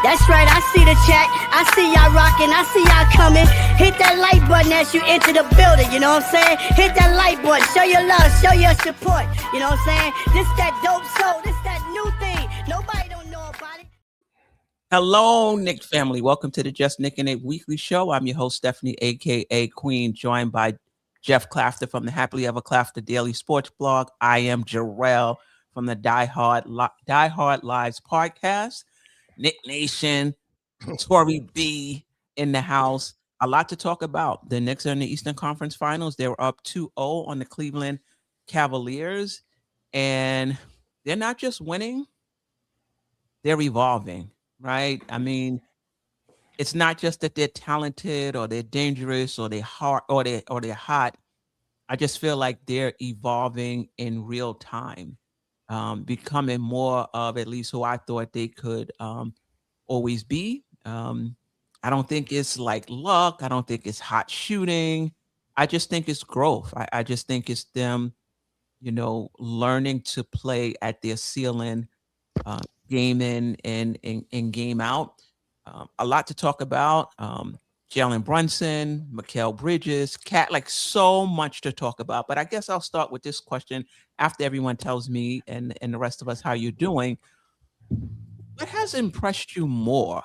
That's right, I see the chat. I see y'all rocking, I see y'all coming. Hit that like button as you enter the building, you know what I'm saying? Hit that like button, show your love, show your support, you know what I'm saying? This that dope soul, this that new thing. Nobody don't know about it. Hello, Knick family. Welcome to the Just Knickin' It weekly show. I'm your host, Stephanie, a.k.a. Queen, joined by Geoff Klafter from the Happily Ever Klafter Daily Sports Blog. I am Jerrell from the Die Hard Lives podcast. Knick Nation, Tory B in the house. A lot to talk about. The Knicks are in the Eastern Conference Finals. They were up 2-0 on the Cleveland Cavaliers. And they're not just winning, they're evolving, right? I mean, it's not just that they're talented or they're dangerous or they're hard or they're hot. I just feel like they're evolving in real time, becoming more of at least who I thought they could always be. I don't think it's like luck. I don't think it's hot shooting. I just think it's growth. I just think it's them, learning to play at their ceiling, game in and game out. A lot to talk about. Jalen Brunson, Mikal Bridges, like so much to talk about. But I guess I'll start with this question after everyone tells me and the rest of us how you're doing. What has impressed you more,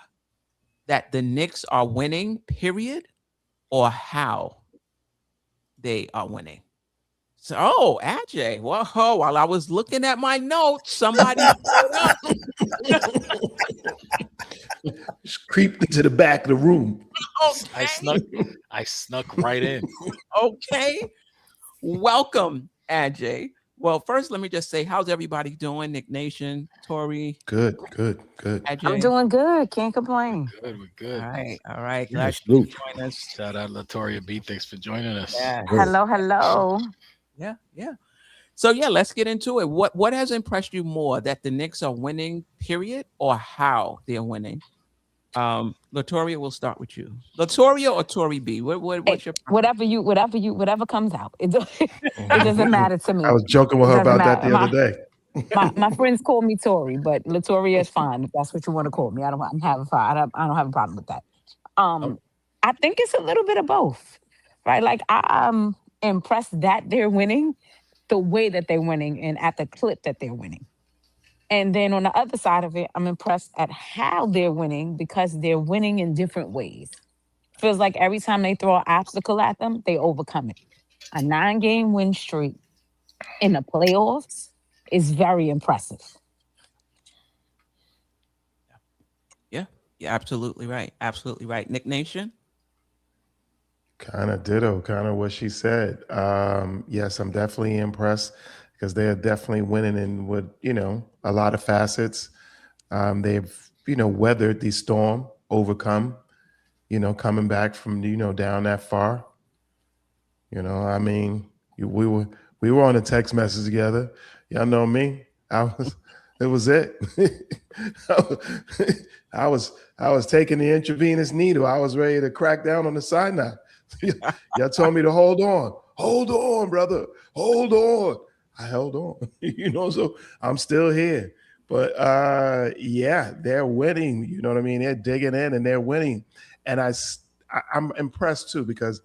that the Knicks are winning, period, or how they are winning? So, Ajay, whoa, while I was looking at my notes, somebody just creeped into the back of the room. Okay. I snuck right in. Okay. Welcome, Ajay. Well, first, let me just say, how's everybody doing? Knick Nation, Tory? Good. Ajay? I'm doing good. Can't complain. We're good. All right. Glad you could join us. Shout out Latoria B. Thanks for joining us. Yeah. Hello. Yeah. So let's get into it. What has impressed you more, that the Knicks are winning, period, or how they're winning? Latoria, we'll start with you. Latoria or Tory B? What's your whatever comes out. It doesn't matter to me. I was joking with her about that the other day. My friends call me Tory, but Latoria is fine if that's what you want to call me. I don't have a problem with that. I think it's a little bit of both, right? Like I'm impressed that they're winning the way that they're winning and at the clip that they're winning. And then on the other side of it, I'm impressed at how they're winning because they're winning in different ways. Feels like every time they throw an obstacle at them, they overcome it. A 9-game win streak in the playoffs is very impressive. Yeah, absolutely right. Absolutely right. Knick Nation? Kind of ditto, kind of what she said. Yes, I'm definitely impressed because they are definitely winning in with, a lot of facets. They've, weathered the storm, overcome, coming back from, down that far. We were on a text message together. Y'all know me. It was it. I was taking the intravenous needle. I was ready to crack down on the cyanide. Y'all told me to hold on, brother, hold on. I held on, so I'm still here. But they're winning. You know what I mean? They're digging in and they're winning. And I'm impressed too, because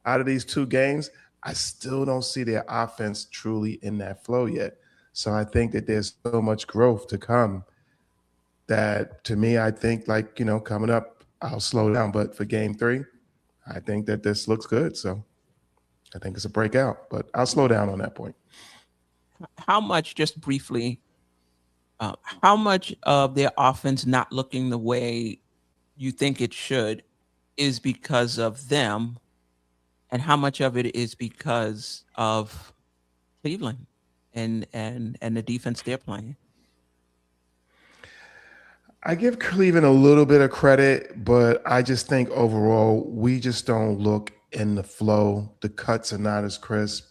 out of these 2 games, I still don't see their offense truly in that flow yet. So I think that there's so much growth to come that, to me, I think coming up, I'll slow down. But for game 3, I think that this looks good. So I think it's a breakout, but I'll slow down on that point. How much, just briefly, how much of their offense not looking the way you think it should is because of them, and how much of it is because of Cleveland and the defense they're playing? I give Cleveland a little bit of credit, but I just think overall we just don't look in the flow. The cuts are not as crisp.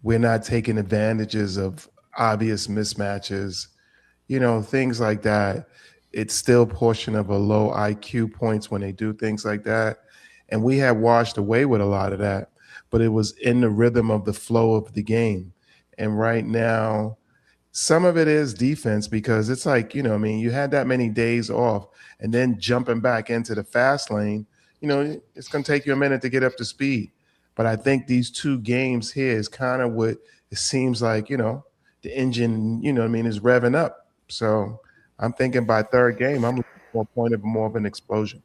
We're not taking advantages of obvious mismatches, things like that. It's still a portion of a low IQ points when they do things like that. And we had washed away with a lot of that, but it was in the rhythm of the flow of the game. And right now, some of it is defense because it's like, you know, I mean, you had that many days off and then jumping back into the fast lane, you know, it's going to take you a minute to get up to speed. But I think these 2 games here is kind of what it seems like, you know, the engine, you know what I mean, is revving up. So I'm thinking by 3rd game, I'm looking for a point of more of an explosion.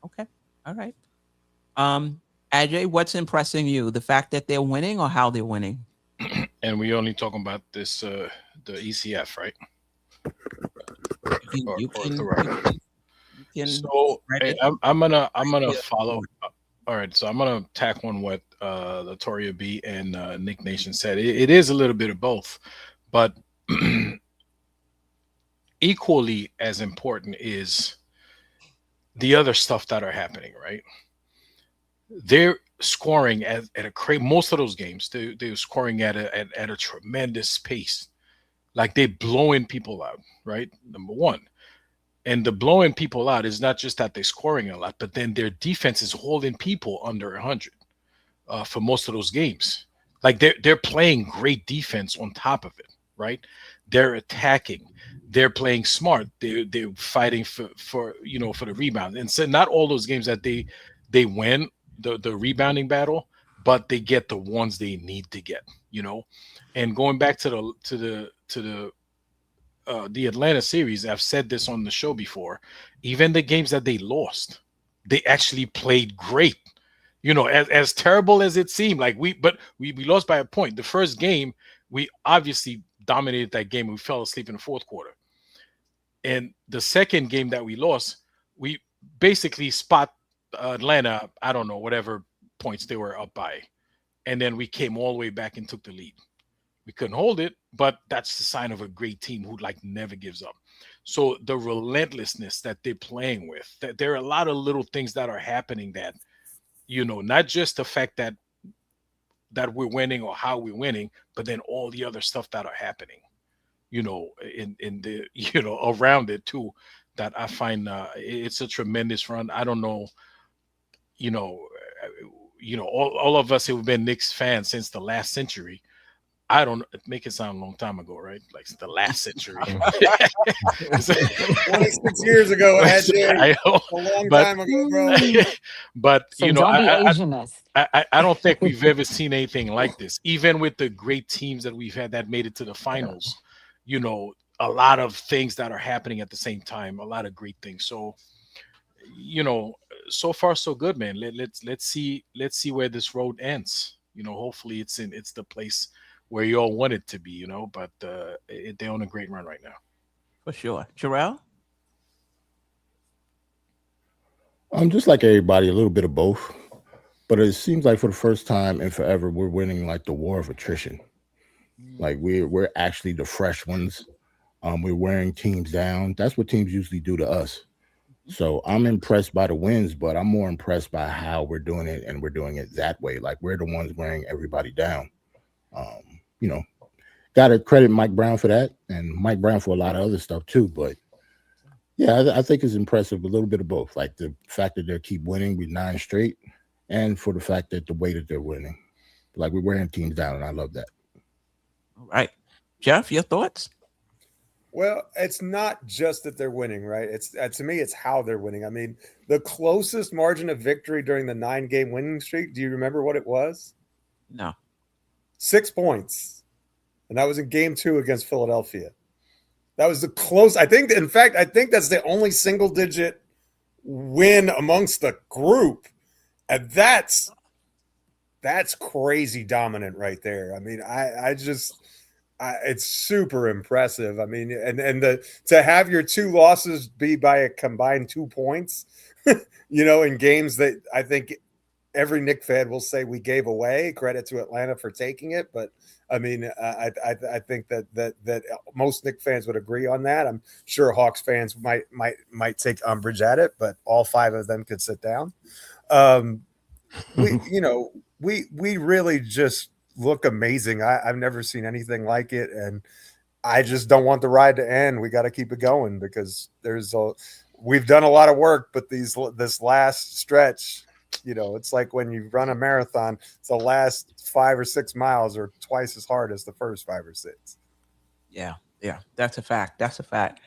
Okay. All right. Ajay, what's impressing you? The fact that they're winning or how they're winning? And we only talking about this the ECF, right? You can so I'm gonna follow. All right, so I'm gonna tack on what Latoria B and Nick Nation said. It is a little bit of both, but equally as important is the other stuff that are happening, right? They're scoring at a most of those games. They're scoring at a tremendous pace, like they blowing people out, right? Number one. And the blowing people out is not just that they're scoring a lot, but then their defense is holding people under 100 for most of those games. Like they're playing great defense on top of it, right? They're attacking, they're playing smart, they're fighting for the rebound. And so not all those games that they win the rebounding battle, but they get the ones they need to get, you know. And going back to the Atlanta series, I've said this on the show before, even the games that they lost, they actually played great. You know, as terrible as it seemed, like we lost by a point. The first game, we obviously dominated that game. We fell asleep in the 4th quarter. And the second game that we lost, we basically spot Atlanta, I don't know, whatever points they were up by. And then we came all the way back and took the lead. We couldn't hold it, but that's the sign of a great team who like never gives up. So the relentlessness that they're playing with, that there are a lot of little things that are happening that, you know, not just the fact that we're winning or how we're winning, but then all the other stuff that are happening, you know, in the, you know, around it too, that I find it's a tremendous run. I don't know, you know, all of us who've been Knicks fans since the last century. I don't make it sound a long time ago, right? Like the last century. 26 years ago, I know, a long time ago, bro. But So you know, don't be Asian us. I don't think we've ever seen anything like this. Even with the great teams that we've had that made it to the finals, you know, a lot of things that are happening at the same time, a lot of great things. So, you know, so far so good, man. Let's see where this road ends. You know, hopefully it's the place where you all want it to be, you know, but they're on a great run right now. For sure. Jerrell? Just like everybody, a little bit of both. But it seems like for the first time in forever, we're winning like the war of attrition. Like we're actually the fresh ones. We're wearing teams down. That's what teams usually do to us. So I'm impressed by the wins, but I'm more impressed by how we're doing it, and we're doing it that way. Like we're the ones wearing everybody down. You know, got to credit Mike Brown for that, and Mike Brown for a lot of other stuff too. But yeah, I think it's impressive. A little bit of both, like the fact that they keep winning with 9 straight, and for the fact that the way that they're winning, like we're wearing teams down, and I love that. All right, Geoff, your thoughts? Well, it's not just that they're winning, right? It's to me, it's how they're winning. I mean, the closest margin of victory during the 9-game winning streak. Do you remember what it was? No. 6 points, and that was in game 2 against Philadelphia. That was the close. I think that's the only single-digit win amongst the group, and that's crazy dominant right there. I mean, it's super impressive. I mean, and to have your 2 losses be by a combined 2 points, you know, in games that I think every Knick fan will say we gave away. Credit to Atlanta for taking it, but I mean, I think that most Knick fans would agree on that. I'm sure Hawks fans might take umbrage at it, but all 5 of them could sit down. We really just look amazing. I've never seen anything like it, and I just don't want the ride to end. We got to keep it going because we've done a lot of work, but this last stretch. You know, it's like when you run a marathon, the last 5 or 6 miles are twice as hard as the first 5 or 6. Yeah, yeah, that's a fact. That's a fact.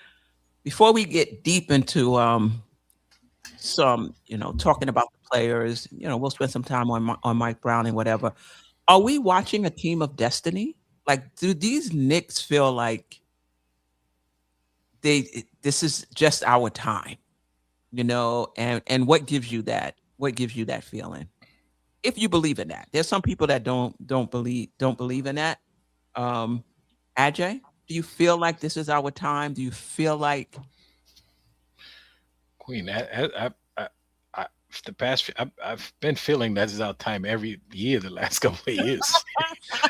Before we get deep into some, talking about the players, we'll spend some time on Mike Brown and whatever. Are we watching a team of destiny? Like, do these Knicks feel like this is just our time? And what gives you that? What gives you that feeling? If you believe in that, there's some people that don't believe in that. Um, Ajay, do you feel like this is our time? Do you feel like Queen, I the past, I've been feeling that is our time every year the last couple of years.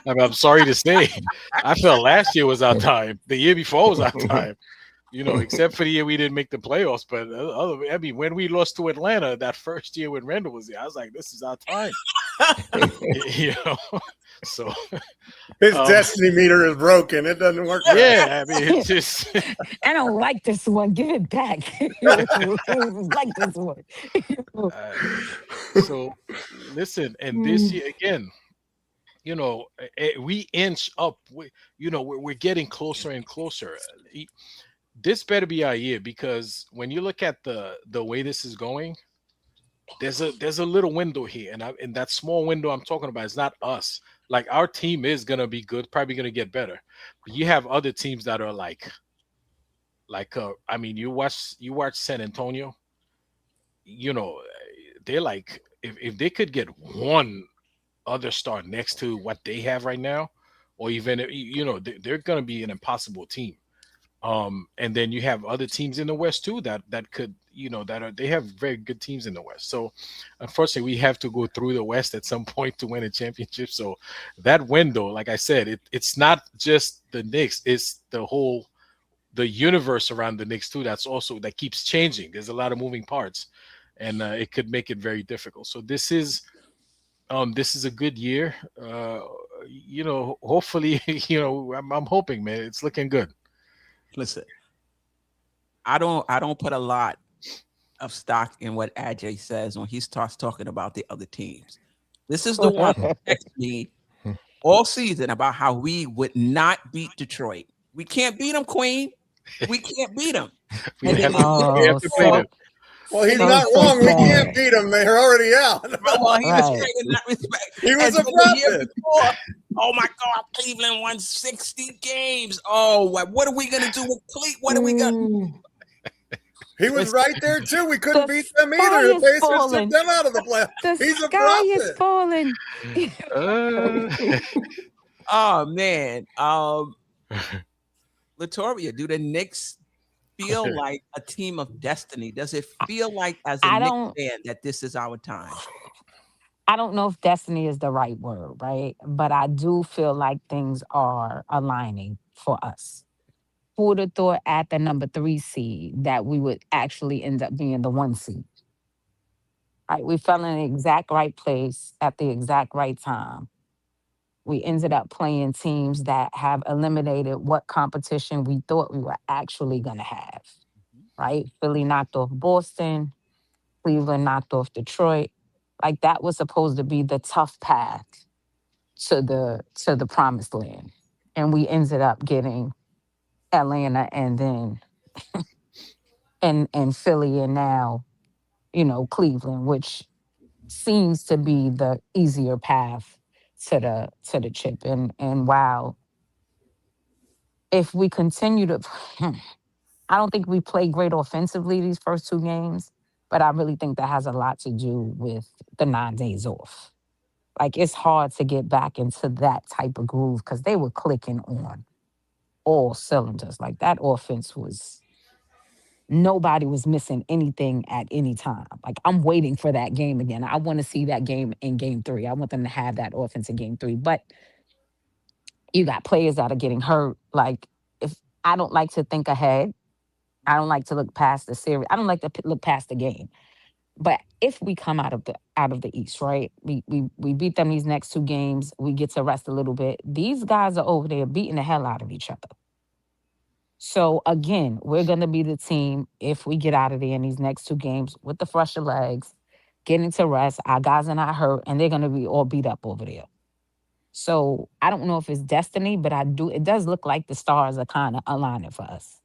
I'm sorry to say, I felt last year was our time. The year before was our time. Except for the year we didn't make the playoffs. But I mean, when we lost to Atlanta that first year when Randall was there, I was like, this is our time. you know, so His destiny meter is broken. It doesn't work. Yeah, I mean, it's just I don't like this one. Give it back. Like this one. so listen, and this year again, we inch up. We're getting closer and closer. This better be our year, because when you look at the way this is going, there's a little window here, and that small window I'm talking about is not us. Like, our team is gonna be good, probably gonna get better. But you have other teams that are I mean, you watch San Antonio. They're like, if they could get one other star next to what they have right now, or even they're gonna be an impossible team. And then you have other teams in the West too that could, they have very good teams in the West. So unfortunately, we have to go through the West at some point to win a championship. So that window, like I said, it's not just the Knicks, it's the universe around the Knicks too. That keeps changing. There's a lot of moving parts, and it could make it very difficult. So this is a good year. Hopefully, I'm hoping, man, it's looking good. listen, I don't put a lot of stock in what Ajay says when he starts talking about the other teams. This is the one that texts me all season about how we would not beat Detroit. We can't beat them, Queen. We can't beat them. We And have then we have to play them. Well, he's So not wrong. We sad. can't beat them. They're already out. well, he was Right. right in that respect. He was And a so the year prophet. before, oh my God, Cleveland won 60 games. Oh, what are we gonna do with Cleveland? What are we gonna? He was right there too. We couldn't The beat them sky either. The is Pacers falling. took them out of the playoffs. The He's a sky is prophet. falling. Oh man, Latoria, do the Knicks feel like a team of destiny? Does it feel like, as a I Knicks don't fan, that this is our time? I don't know if destiny is the right word, right? But I do feel like things are aligning for us. Who would have thought at the number 3 seed that we would actually end up being the 1 seed? Right? We fell in the exact right place at the exact right time. We ended up playing teams that have eliminated what competition we thought we were actually going to have. Right? Philly knocked off Boston. Cleveland knocked off Detroit. Like, that was supposed to be the tough path to the promised land. And we ended up getting Atlanta, and then and Philly, and now, Cleveland, which seems to be the easier path to the chip. And wow, if we continue to I don't think we play great offensively these first 2 games, but I really think that has a lot to do with the 9 days off. Like, it's hard to get back into that type of groove because they were clicking on all cylinders. Like, that offense nobody was missing anything at any time. Like, I'm waiting for that game again. I want to see that game in game 3. I want them to have that offense in game 3. But you got players that are getting hurt. Like, if I don't like to think ahead, I don't like to look past the series. I don't like to look past the game. But if we come out of the East, right? We beat them these next 2 games. We get to rest a little bit. These guys are over there beating the hell out of each other. So again, we're gonna be the team, if we get out of there in these next 2 games with the fresher legs, getting to rest. Our guys are not hurt, and they're gonna be all beat up over there. So I don't know if it's destiny, but it does look like the stars are kind of aligning for us.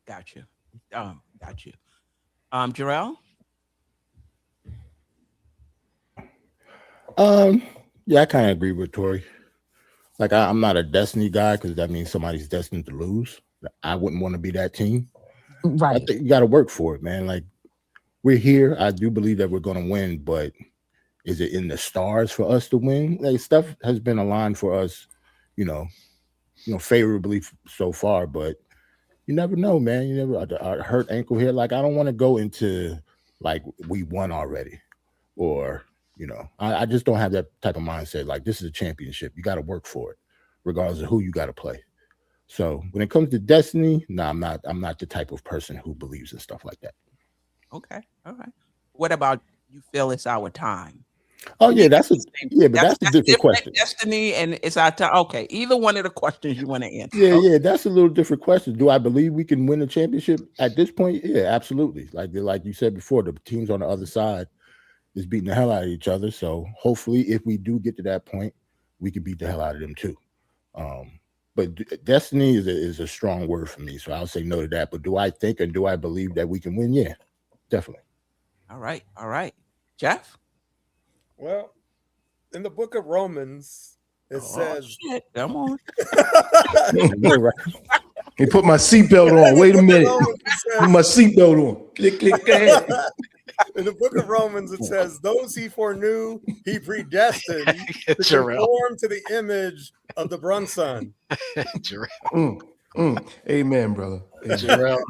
Got you. Got you. Jerrell? Yeah, I kind of agree with Tori. Like, I'm not a destiny guy because that means somebody's destined to lose. I wouldn't want to be that team. I Right. think you got to work for it, man. Like, we're here. I do believe that we're going to win, but is it in the stars for us to win? Like, stuff has been aligned for us, favorably so far, but you never know, man. You never a hurt ankle here. Like, I don't want to go into like we won already, or I just don't have that type of mindset. Like, this is a championship. You got to work for it, regardless of who you got to play. So when it comes to destiny, no, I'm not the type of person who believes in stuff like that. Okay. All right. What about you feel it's our time? Oh yeah, that's a different question. Destiny and it's our time. Okay, either one of the questions you want to answer. Yeah, that's a little different question. Do I believe we can win a championship at this point? Yeah, absolutely. Like you said before, the teams on the other side is beating the hell out of each other. So hopefully, if we do get to that point, we can beat the hell out of them too. But destiny is a strong word for me, so I'll say no to that. But do I think and do I believe that we can win? Yeah, definitely. All right, Geoff. Well, in the book of Romans, it says, shit. Come on. He put my seatbelt on. Wait a minute. Put my seatbelt on. Click, click, go ahead. In the book of Romans, it says, those he foreknew, he predestined to Jerrell. conform to the image of the Brunson. Jerrell. Amen, brother. Amen. Jerrell.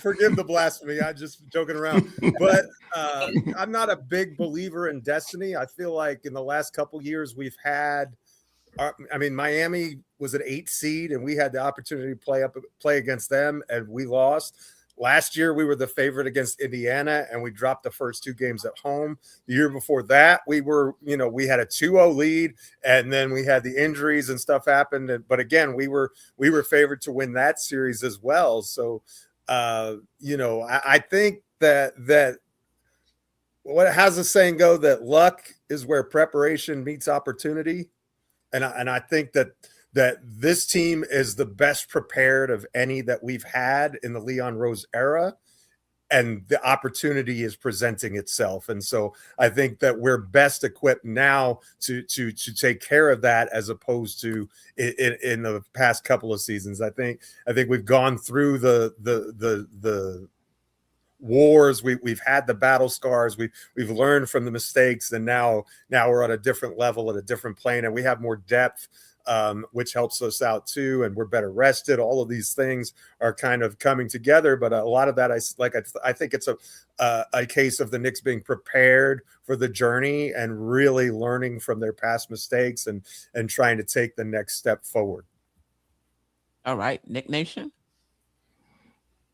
Forgive the blasphemy. I'm just joking around. But I'm not a big believer in destiny. I feel like in the last couple years we've had, Miami was an 8 seed, and we had the opportunity to play against them, and we lost. Last year, we were the favorite against Indiana, and we dropped the first 2 games at home. The year before that, we had a 2-0 lead, and then we had the injuries and stuff happened. But again, we were favored to win that series as well. So, I think that what has the saying go that luck is where preparation meets opportunity, and I think that this team is the best prepared of any that we've had in the Leon Rose era, and the opportunity is presenting itself. And so I think that we're best equipped now to take care of that, as opposed to in the past couple of seasons. I think we've gone through the wars, we've had the battle scars, we've learned from the mistakes, and now we're on a different level, at a different plane, and we have more depth, which helps us out too, and we're better rested. All of these things are kind of coming together, but a lot of that, I think it's a case of the Knicks being prepared for the journey and really learning from their past mistakes and trying to take the next step forward. All right, Knick Nation.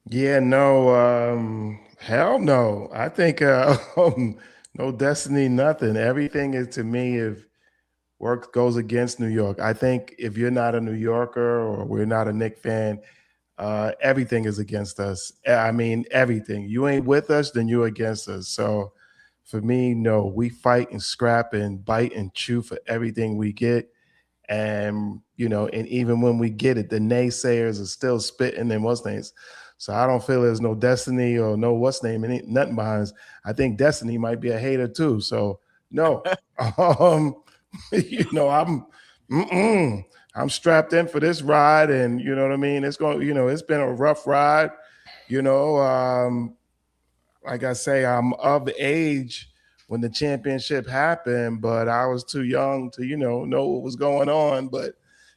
Yeah, no, hell no. I think no destiny, nothing. Everything is, to me, if work goes against New York. I think if you're not a New Yorker or we're not a Knick fan, everything is against us. I mean, everything. You ain't with us, then you're against us. So for me, no, we fight and scrap and bite and chew for everything we get. And, and even when we get it, the naysayers are still spitting and what's names. So I don't feel there's no destiny or no what's name, and nothing behind us. I think destiny might be a hater too. So no, I'm strapped in for this ride, and you know what I mean. It's going, it's been a rough ride. Like I say, I'm of age when the championship happened, but I was too young to know what was going on. But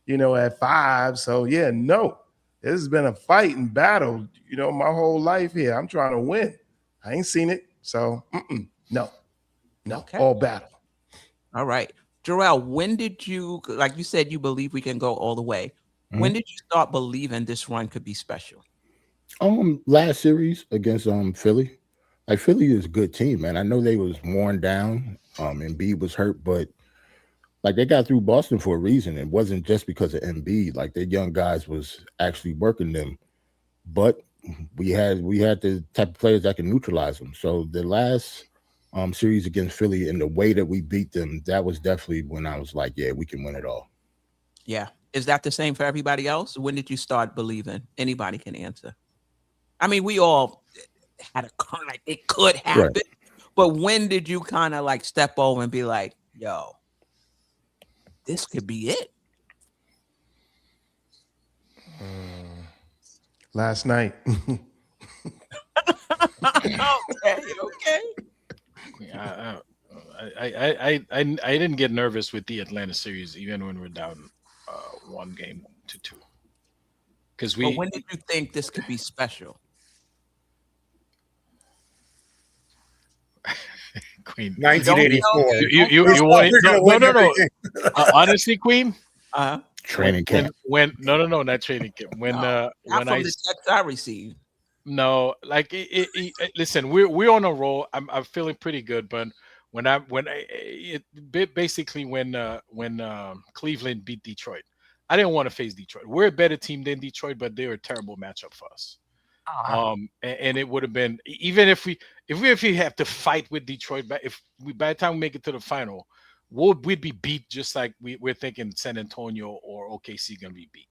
at 5, so yeah, no. This has been a fight and battle, my whole life here. I'm trying to win. I ain't seen it. So, no, okay. All battle. All right. Jerrell, when did you, like you said, you believe we can go all the way. Mm-hmm. When did you start believing this run could be special? Last series against Philly. Like, Philly is a good team, man. I know they was worn down. Embiid was hurt, but like, they got through Boston for a reason. It wasn't just because of Embiid. Like, their young guys was actually working them. But we had the type of players that can neutralize them. So the last series against Philly, and the way that we beat them, that was definitely when I was like, yeah, we can win it all. Yeah. Is that the same for everybody else? When did you start believing? Anybody can answer. I mean, we all had a kind of, it could happen, Right. but when did you kind of like step over and be like, yo, this could be it? Last night. Okay. I didn't get nervous with the Atlanta series, even when we're down 1-2, because But when did you think this could be special? Queen 1984. You want no. Honestly, Queen. Training camp. When no, not training camp. When not when from the text I received. No, like listen, we're on a roll. I'm feeling pretty good, but when Cleveland beat Detroit, I didn't want to face Detroit. We're a better team than Detroit, but they're a terrible matchup for us. And it would have been, even if we have to fight with Detroit, but by the time we make it to the final, we'd be beat just like we're thinking San Antonio or OKC gonna be beat.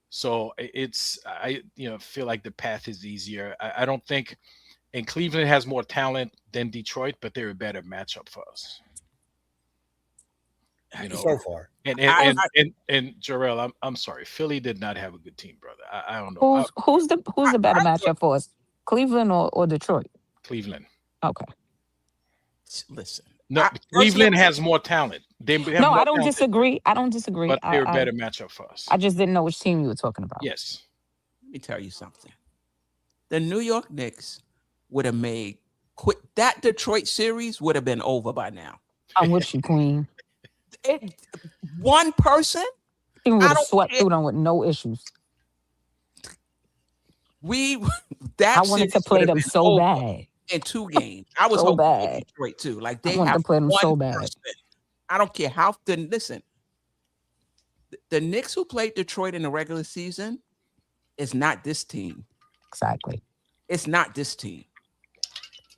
So I feel like the path is easier. I don't think, and Cleveland has more talent than Detroit, but they're a better matchup for us. So far. And Jerrell, I'm sorry, Philly did not have a good team, brother. I don't know. Who's the better matchup for us, Cleveland or Detroit? Cleveland. Okay. Listen, no, Cleveland has more talent. No, I don't disagree. But they're a better matchup for us. I just didn't know which team you were talking about. Yes. Let me tell you something. The New York Knicks would have made that Detroit series would have been over by now. I'm with you, Queen. One person, he would have swept through them with no issues. I wanted to play them so bad in 2 games. I was so hoping bad. Detroit too. Like I they wanted have to play them one so bad. person. I don't care how. Listen, the Knicks who played Detroit in the regular season is not this team. Exactly. It's not this team.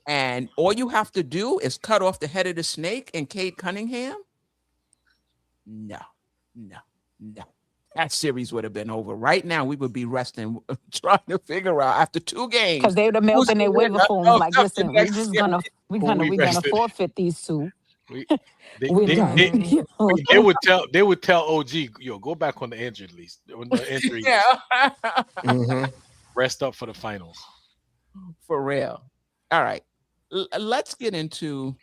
And all you have to do is cut off the head of the snake and Cade Cunningham. No. That series would have been over. Right now, we would be resting, trying to figure out after 2 games. Because they would have mailed in their waiver forms. Like, listen, we're gonna forfeit these 2. They would tell OG, yo, go back on the injured list. On the injury list. Rest up for the finals. For real. All right. Let's get into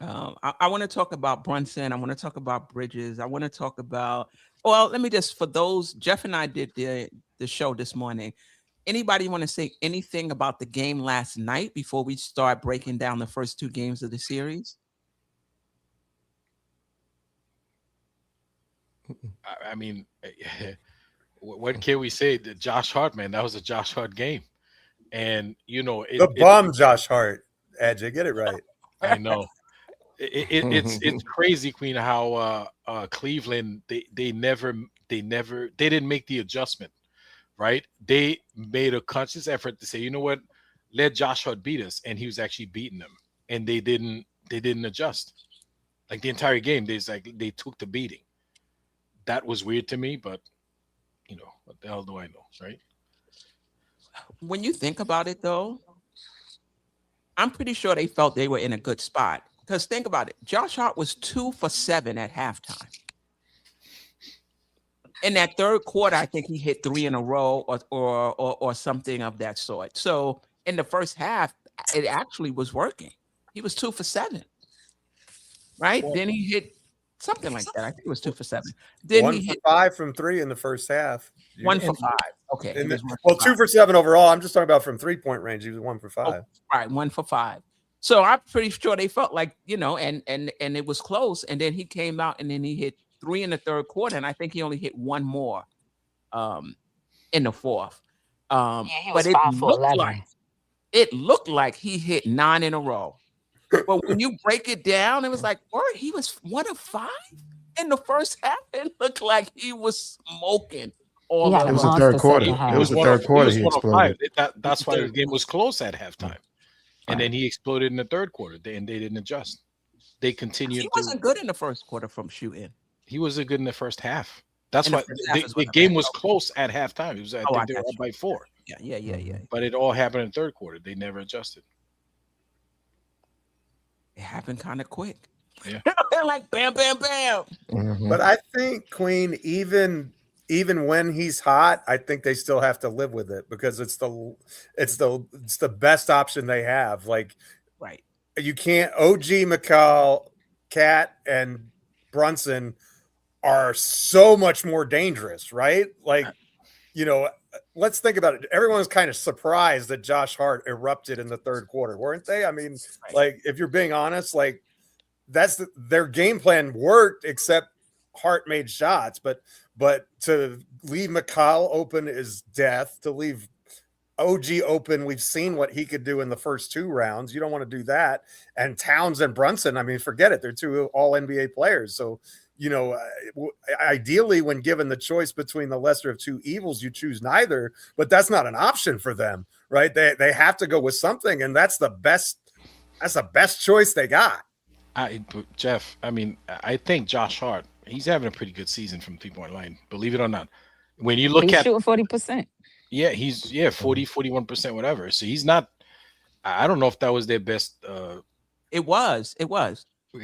I want to talk about Brunson. I want to talk about Bridges. I want to talk about, well, let me just, for those, Jeff and I did the show this morning. Anybody want to say anything about the game last night before we start breaking down the first 2 games of the series? I mean, what can we say? The Josh Hart, man, that was a Josh Hart game. And, Josh Hart, Edge, get it right. I know. It's crazy, Queen, how Cleveland they didn't make the adjustment, right? They made a conscious effort to say, you know what, let Josh Hart beat us, and he was actually beating them, and they didn't adjust. Like the entire game, they took the beating. That was weird to me, but what the hell do I know, right? When you think about it, though, I'm pretty sure they felt they were in a good spot. Because think about it. Josh Hart was 2 for 7 at halftime. In that third quarter, I think he hit 3 in a row or something of that sort. So in the first half, it actually was working. He was 2 for 7. Right? Well, then he hit something like that. I think it was 2 for 7. Then 1 for 5 from 3 in the first half. 1 for 5. Okay. 2 for 7 overall. I'm just talking about from 3-point range. He was 1 for 5. Oh, right, 1 for 5. So I'm pretty sure they felt like, and it was close. And then he came out and then he hit 3 in the third quarter. And I think he only hit 1 more in the fourth. He was 5 for 11. It looked like he hit 9 in a row. But when you break it down, it was like, he was 1 of 5 in the first half. It looked like he was smoking. It was the third quarter. It was the third quarter he exploded. That's why the game was close at halftime. And then he exploded in the third quarter, and they didn't adjust. They continued. He wasn't good in the first quarter from shooting. He was good in the first half. That's In the why first half is the when game the was match- close at halftime. It was, I think they were got up by 4. Yeah. But it all happened in the third quarter. They never adjusted. It happened kind of quick. Yeah. They're like bam, bam, bam. But I think Queen, even when he's hot, I think they still have to live with it because it's the best option they have. Like, Right. you can't. OG, McCall, Cat, and Brunson are so much more dangerous, right? Like, let's think about it. Everyone's kind of surprised that Josh Hart erupted in the third quarter, weren't they? I mean, like, if you're being honest, like, their game plan worked, except Hart made shots. But to leave McCall open is death. To leave OG open, we've seen what he could do in the first 2 rounds. You don't want to do that. And Towns and Brunson, I mean, forget it. They're 2 all NBA players. So, ideally, when given the choice between the lesser of 2 evils, you choose neither. But that's not an option for them, right? They have to go with something, and that's the best choice they got. Jeff, I mean, I think Josh Hart, he's having a pretty good season from 3-point line. Believe it or not. When you look he's at shooting 40%. Yeah, he's 40, 41%, whatever. So he's not. I don't know if that was their best. It was.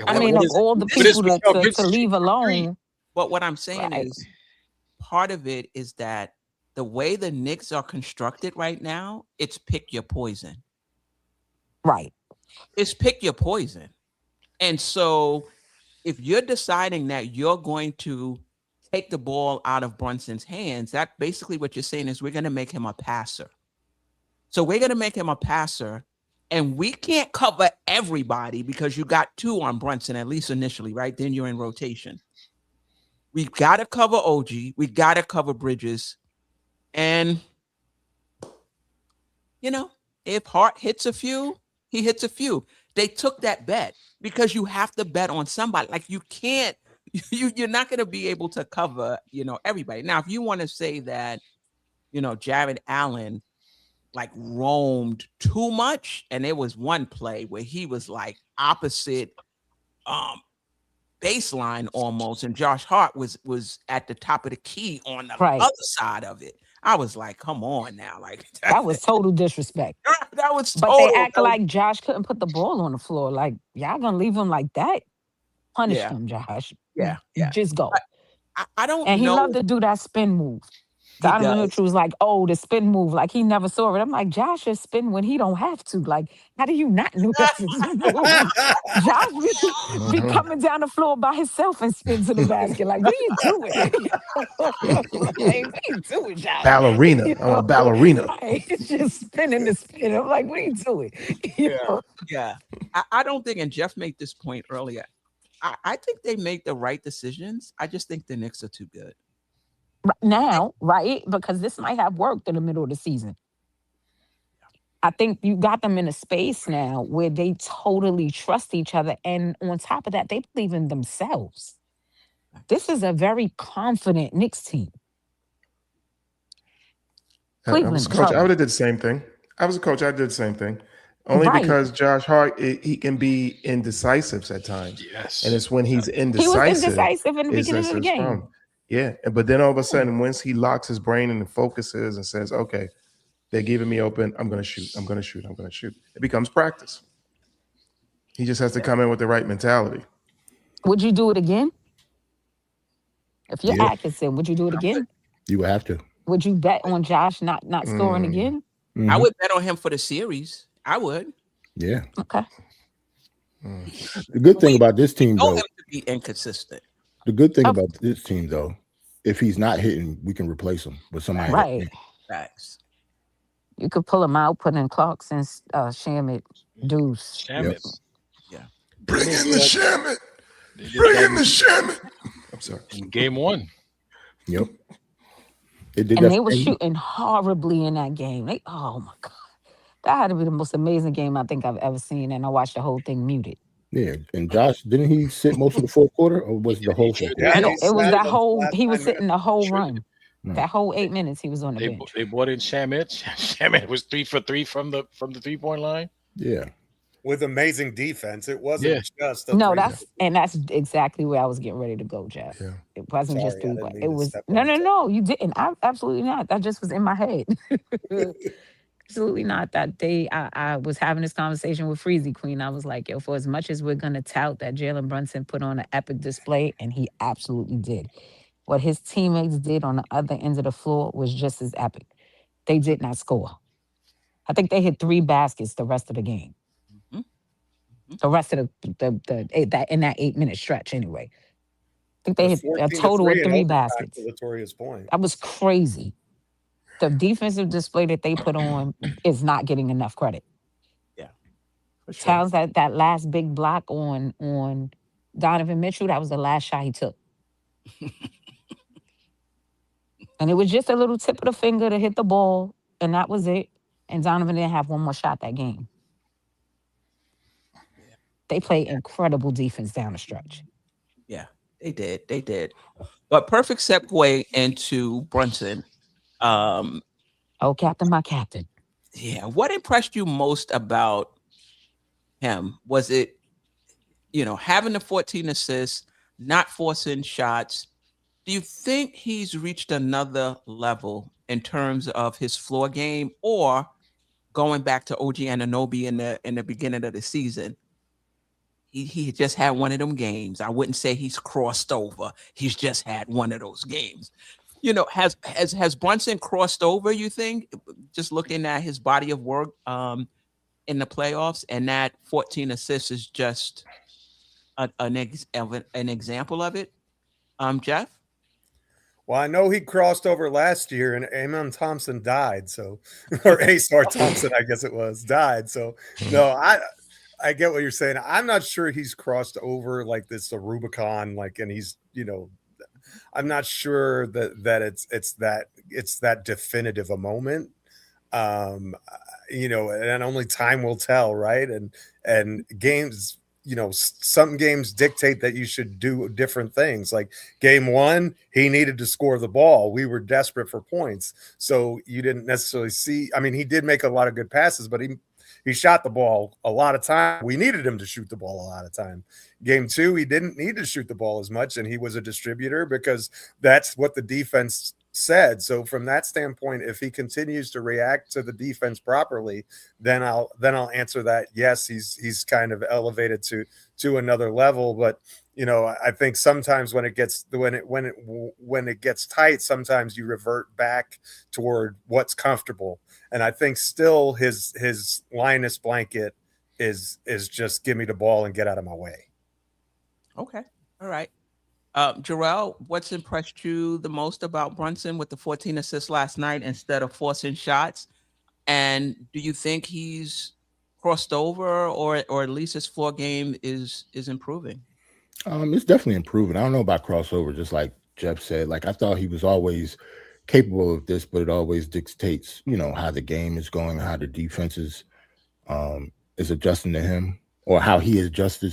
I mean, of all the people to leave alone. But what I'm saying Right. is, part of it is that the way the Knicks are constructed right now, it's pick your poison. Right. It's pick your poison. And so if you're deciding that you're going to take the ball out of Brunson's hands, that basically what you're saying is we're going to make him a passer. So we're going to make him a passer, and we can't cover everybody because you got 2 on Brunson, at least initially, right? Then you're in rotation. We got to cover OG. We got to cover Bridges. And, if Hart hits a few, he hits a few. They took that bet because you have to bet on somebody. Like, you can't, you're not going to be able to cover, everybody. Now, if you want to say that, Jared Allen like roamed too much, and there was one play where he was like opposite baseline almost, and Josh Hart was at the top of the key on the other side of it. I was like, come on now. Like, that was total disrespect. That was total. But they act like Josh couldn't put the ball on the floor. Like, y'all gonna leave him like that? Punish him, Josh. Yeah. Just go. I don't know. And he loved to do that spin move. Donovan Mitchell was like, oh, the spin move. Like, he never saw it. I'm like, Josh is spin when he don't have to. Like, how do you not know that's his move? Josh be coming down the floor by himself and spin to the basket. Like, what are you doing? Like, what are you doing, Josh? Ballerina. I'm a ballerina. Right. It's just spinning the spin. I'm like, what are you doing? Yeah. I don't think, and Geoff made this point earlier, I think they make the right decisions. I just think the Knicks are too good. Now, right? Because this might have worked in the middle of the season. I think you got them in a space now where they totally trust each other. And on top of that, they believe in themselves. This is a very confident Knicks team. I was a coach. I would have did the same thing. I was a coach. I did the same thing. Only because Josh Hart, he can be indecisive at times. Yes. And it's when he's indecisive. He was indecisive in the beginning of the game. From. Yeah. But then all of a sudden, once he locks his brain and focuses and says, okay, they're giving me open, I'm going to shoot. I'm going to shoot. I'm going to shoot. It becomes practice. He just has to come in with the right mentality. Would you do it again? If you're Atkinson, would you do it again? You would have to. Would you bet on Josh not scoring again? Mm-hmm. I would bet on him for the series. I would. Yeah. Okay. The good thing about this team, though, him to be inconsistent. The good thing about this team, though, if he's not hitting, we can replace him with somebody. Right. Facts. You could pull him out, put in Clarkson's Shamit, Deuce. Shamit. Yeah. Bring in the Shamit. Bring in the Shamit. I'm sorry. Game 1. Yep. They were shooting horribly in that game. Oh my God. That had to be the most amazing game I think I've ever seen. And I watched the whole thing muted. Yeah. And Josh, didn't he sit most of the fourth quarter, or was it the whole fourth quarter? No, it was that whole, he was sitting the whole run. That whole 8 minutes he was on the bench. They brought in Shamit. Shamit was 3 for 3 from the 3-point line. Yeah. With amazing defense. It wasn't just a No, three. that's exactly where I was getting ready to go, Jeff. Yeah. It wasn't just Sorry, I three, didn't but mean it to was step no, on no, your no. You didn't. Absolutely not. That just was in my head. Absolutely not. That day, I was having this conversation with Freezy Queen. I was like, yo, for as much as we're gonna tout that Jalen Brunson put on an epic display, and he absolutely did. What his teammates did on the other end of the floor was just as epic. They did not score. I think they hit 3 baskets the rest of the game. Mhm. The rest of that in that 8-minute stretch, anyway. I think they The hit a 14 to total 3 of in 3 overtime, to baskets. Latoria's point. That was crazy. The defensive display that they put on is not getting enough credit. Yeah, for sure. Towns that last big block on Donovan Mitchell, that was the last shot he took. And it was just a little tip of the finger to hit the ball, and that was it. And Donovan didn't have one more shot that game. They played incredible defense down the stretch. Yeah, they did. They did. But perfect segue into Brunson. Oh, Captain, my captain. Yeah, what impressed you most about him? Was it, having the 14 assists, not forcing shots? Do you think he's reached another level in terms of his floor game, or going back to OG Anunoby in the beginning of the season? He just had one of them games. I wouldn't say he's crossed over. He's just had one of those games. Has Brunson crossed over, you think? Just looking at his body of work in the playoffs, and that 14 assists is just an example of it. Jeff? Well, I know he crossed over last year, and Amon Thompson died. So, or Asar Thompson, I guess it was, died. So, no, I get what you're saying. I'm not sure he's crossed over like this, the Rubicon, like, and he's, I'm not sure that it's that definitive a moment. And only time will tell, right? And games, some games dictate that you should do different things. Like game 1, he needed to score the ball. We were desperate for points. So you didn't necessarily see, I mean, he did make a lot of good passes, but he shot the ball a lot of time. We needed him to shoot the ball a lot of time. Game 2, he didn't need to shoot the ball as much, and he was a distributor because that's what the defense said. So from that standpoint, if he continues to react to the defense properly, then I'll answer that yes, he's kind of elevated to another level. But I think sometimes when it gets tight, sometimes you revert back toward what's comfortable. And I think still his Linus blanket is just give me the ball and get out of my way. Okay. All right. Jerrell, what's impressed you the most about Brunson with the 14 assists last night instead of forcing shots? And do you think he's crossed over, or at least his floor game is improving? It's definitely improving. I don't know about crossover, just like Jeff said. Like I thought he was always capable of this, but it always dictates, how the game is going, how the defense is adjusting to him, or how he adjusts to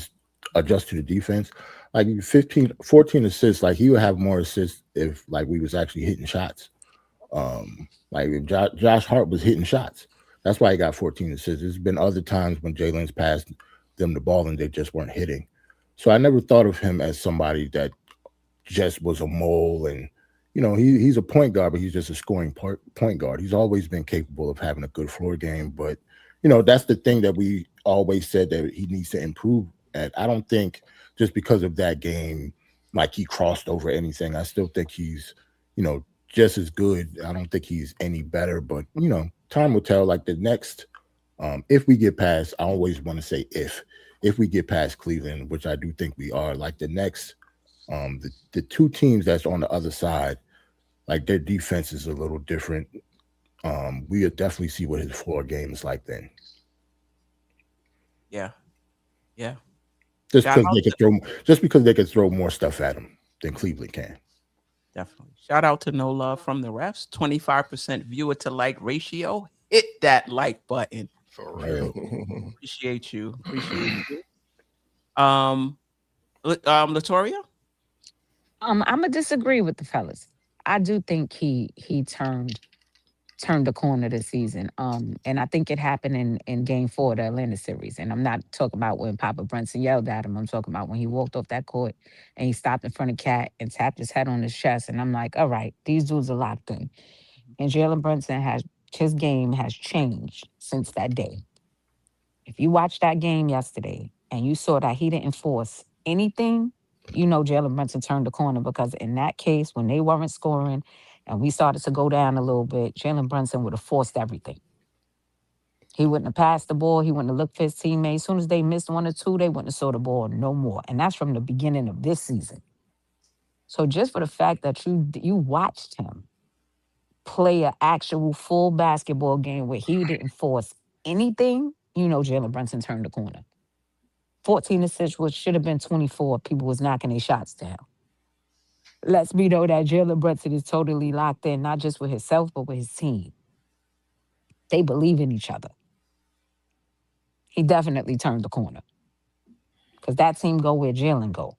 the defense. Like 14 assists, like he would have more assists if like we was actually hitting shots. Like if Josh Hart was hitting shots. That's why he got 14 assists. There's been other times when Jalen's passed them the ball and they just weren't hitting. So I never thought of him as somebody that just was a mole, and he's a point guard, but he's just a scoring point guard. He's always been capable of having a good floor game, but that's the thing that we always said that he needs to improve at. I don't think just because of that game, like he crossed over anything. I still think he's, just as good. I don't think he's any better, but time will tell. Like the next, if we get past, I always want to say if we get past Cleveland, which I do think we are, like the next, the two teams that's on the other side, like their defense is a little different. We'll definitely see what his floor game is like then. Yeah. Just because they could throw more stuff at him than Cleveland can. Definitely. Shout out to No Love from the Refs. 25% viewer to like ratio. Hit that like button. For real. Appreciate you. Latoria? I'm gonna disagree with the fellas. I do think he turned turned the corner this season. And I think it happened in game 4 of the Atlanta series. And I'm not talking about when Papa Brunson yelled at him. I'm talking about when he walked off that court and he stopped in front of Cat and tapped his head on his chest. And I'm like, all right, these dudes are locked in. And Jalen Brunson his game has changed since that day. If you watched that game yesterday and you saw that he didn't force anything, you know Jalen Brunson turned the corner, because in that case, when they weren't scoring and we started to go down a little bit, Jalen Brunson would have forced everything. He wouldn't have passed the ball. He wouldn't have looked for his teammates. As soon as they missed 1 or 2, they wouldn't have saw the ball no more. And that's from the beginning of this season. So just for the fact that you watched him play an actual full basketball game where he didn't force anything, you know Jalen Brunson turned the corner. 14 assists, which should have been 24. People was knocking their shots down. Lets me know that Jalen Brunson is totally locked in, not just with himself, but with his team. They believe in each other. He definitely turned the corner, because that team go where Jalen go.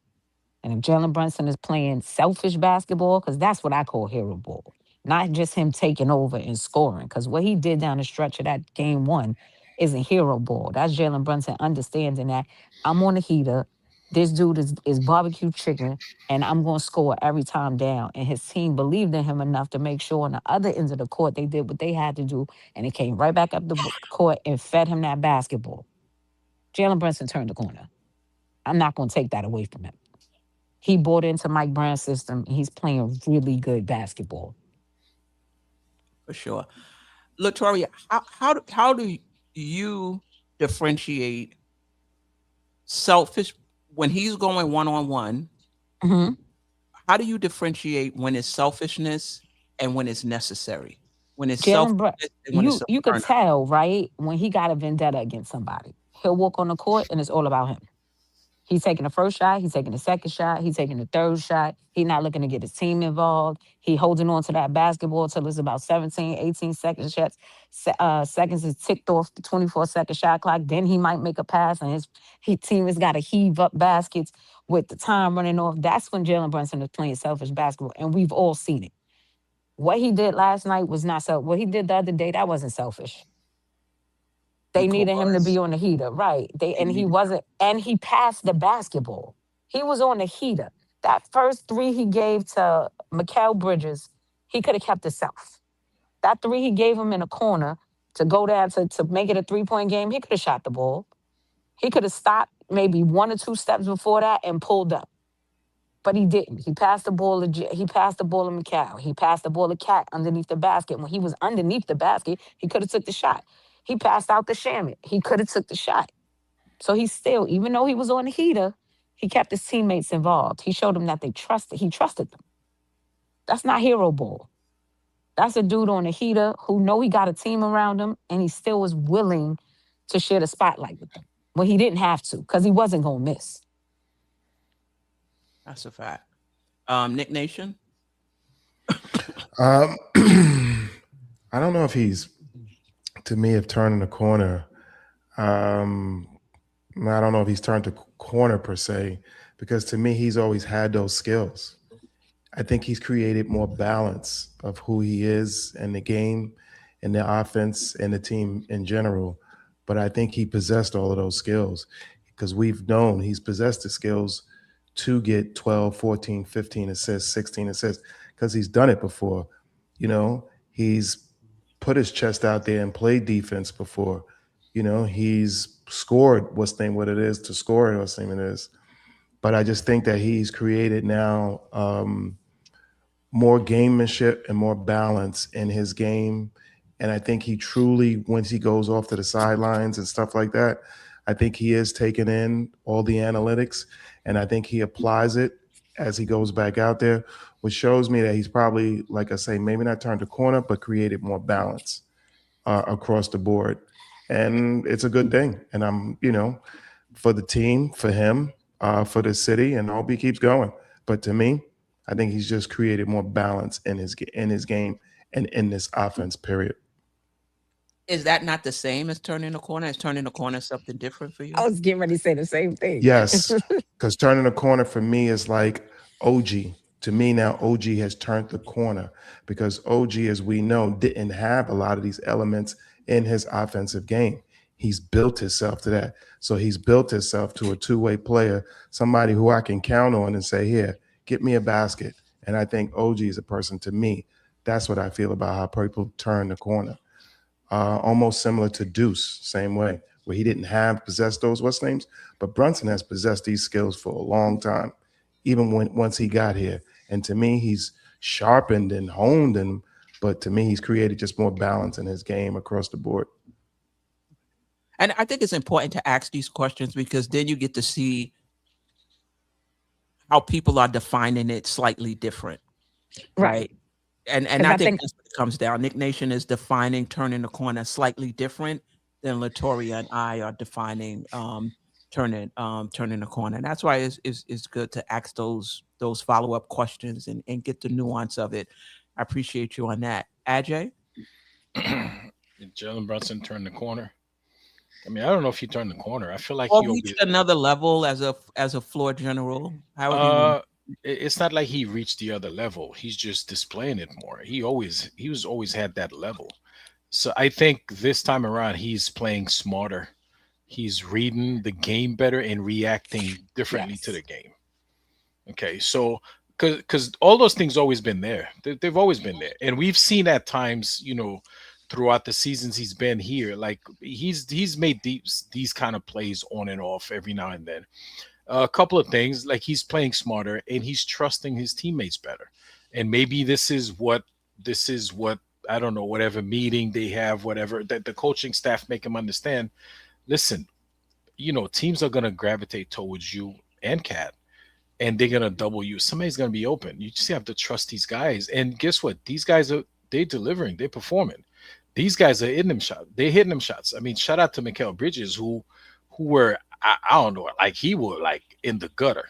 And if Jalen Brunson is playing selfish basketball, because that's what I call hero ball, not just him taking over and scoring, because what he did down the stretch of that game 1 isn't hero ball. That's Jalen Brunson understanding that I'm on the heater. This dude is barbecue chicken, and I'm going to score every time down. And his team believed in him enough to make sure on the other ends of the court they did what they had to do, and it came right back up the court and fed him that basketball. Jalen Brunson turned the corner. I'm not going to take that away from him. He bought into Mike Brown's system, and he's playing really good basketball. For sure. Latoria, how do you differentiate selfish when he's going one-on-one? Mm-hmm. How do you differentiate when it's selfishness and when it's necessary? When it's Jalen selfishness and when it's you could tell, right, when he got a vendetta against somebody. He'll walk on the court and it's all about him. He's taking the first shot. He's taking the second shot. He's taking the third shot. He's not looking to get his team involved. He holding on to that basketball till it's about 17, 18 seconds. Seconds is ticked off the 24-second shot clock. Then he might make a pass, and his team has got to heave up baskets with the time running off. That's when Jalen Brunson is playing selfish basketball, and we've all seen it. What he did last night was not selfish. What he did the other day, that wasn't selfish. They needed him to be on the heater, right? He wasn't, and he passed the basketball. He was on the heater. That first 3 he gave to Mikal Bridges, he could have kept himself. That 3 he gave him in a corner to go down to make it a 3-point game, he could have shot the ball. He could have stopped maybe 1 or 2 steps before that and pulled up. But he didn't. He passed the ball to Mikal. He passed the ball to Cat underneath the basket. When he was underneath the basket, he could have took the shot. He passed out to Shamit. He could have took the shot. So he still, even though he was on the heater, he kept his teammates involved. He showed them that he trusted them. That's not hero ball. That's a dude on the heater who know he got a team around him, and he still was willing to share the spotlight with them when he didn't have to, because he wasn't going to miss. That's a fact. Nick Nation? I don't know if he's, to me, if turning the corner, I don't know if he's turned the corner per se, because to me, he's always had those skills. I think he's created more balance of who he is in the game, in the offense, and the team in general. But I think he possessed all of those skills, because we've known he's possessed the skills to get 12, 14, 15 assists, 16 assists, because he's done it before. You know, he's put his chest out there and played defense before. You know, he's scored what it is to score what it is. But I just think that he's created now more gamemanship and more balance in his game. And I think he truly, once he goes off to the sidelines and stuff like that, I think he is taking in all the analytics, and I think he applies it as he goes back out there, which shows me that he's probably, like I say, maybe not turned a corner, but created more balance across the board. And it's a good thing. And I'm, for the team, for him, for the city, and I hope he keeps going. But to me, I think he's just created more balance in his game and in this offense, period. Is that not the same as turning a corner? Is turning a corner something different for you? I was getting ready to say the same thing. Yes, because turning a corner for me is like OG. To me now, OG has turned the corner because OG, as we know, didn't have a lot of these elements in his offensive game. He's built himself to that. So he's built himself to a two-way player, somebody who I can count on and say, here, get me a basket. And I think OG is a person, to me, that's what I feel about how people turn the corner. Almost similar to Deuce, same way, where he didn't possess those what's names, but Brunson has possessed these skills for a long time, even once he got here. And to me, he's sharpened and honed them, but to me, he's created just more balance in his game across the board. And I think it's important to ask these questions because then you get to see how people are defining it slightly different, right? And I think that's what it comes down. Nick Nation is defining turning the corner slightly different than Latoria and I are defining turning the corner. And that's why it's good to ask those follow-up questions and get the nuance of it. I appreciate you on that. Ajay? Jalen Brunson turned the corner. I mean, I don't know if he turned the corner. I feel like he reached another level as a floor general. How it's not like he reached the other level. He's just displaying it more. He was always had that level. So I think this time around he's playing smarter. He's reading the game better and reacting differently to the game. Okay, so because all those things always been there. They've always been there, and we've seen at times, throughout the seasons he's been here, like he's made these kind of plays on and off every now and then. A couple of things, like he's playing smarter and he's trusting his teammates better. And maybe this is what I don't know, whatever meeting they have, whatever that the coaching staff make him understand. Listen, teams are gonna gravitate towards you and Cat, and they're gonna double you. Somebody's gonna be open. You just have to trust these guys. And guess what? These guys they're delivering, they're performing. These guys are hitting them shots. They're hitting them shots. I mean, shout out to Mikal Bridges, who were I don't know, like he was like in the gutter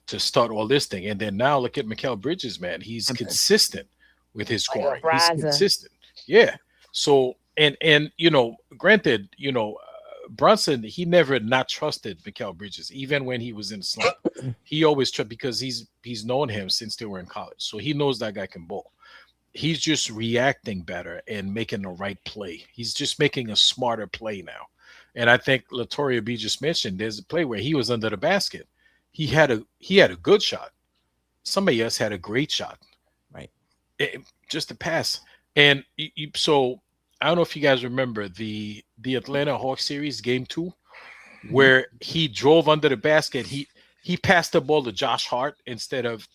to start all this thing. And then now look at Mikal Bridges, man. He's consistent with his scoring. He's consistent. Yeah. So and granted, Brunson, he never not trusted Mikal Bridges, even when he was in slump. He always trusted because he's known him since they were in college. So he knows that guy can bowl. He's just reacting better and making the right play. He's just making a smarter play now. And I think Latoria B just mentioned there's a play where he was under the basket. He had a good shot. Somebody else had a great shot. Right. Just a pass. And so I don't know if you guys remember the Atlanta Hawks series, game 2, where he drove under the basket. He passed the ball to Josh Hart instead of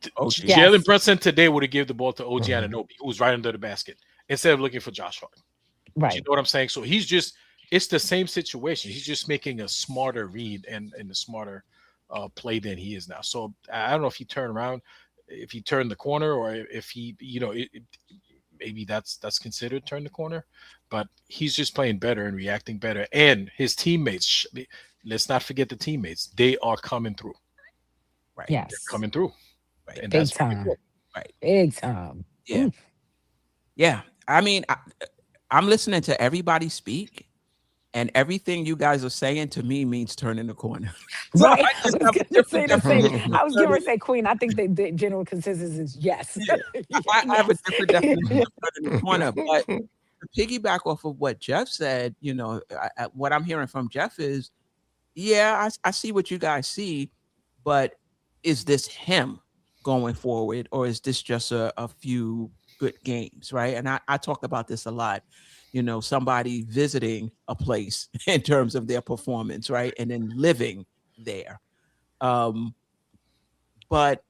Jalen Brunson today would have given the ball to OG Anunoby, who was right under the basket, instead of looking for Josh Hart. Right. You know what I'm saying? So it's the same situation. He's just making a smarter read and a smarter play than he is now. So I don't know if he turned around, if he turned the corner, or if he, maybe that's considered turn the corner, but he's just playing better and reacting better. And his teammates, let's not forget the teammates. They are coming through. Right. Yes. They're coming through. Right. And Big that's time. cool. Right. Big time. Yeah. Yeah. I mean, I'm listening to everybody speak, and everything you guys are saying to me means turning the corner. So Right. I just have a different definition. I was going to say, Queen, I think the general consensus is yes. Yeah. I have a different definition of turning the corner. But to piggyback off of what Geoff said, what I'm hearing from Geoff is, I see what you guys see, but is this him going forward, or is this just a few good games, right? And I talk about this a lot, somebody visiting a place in terms of their performance, right? And then living there. But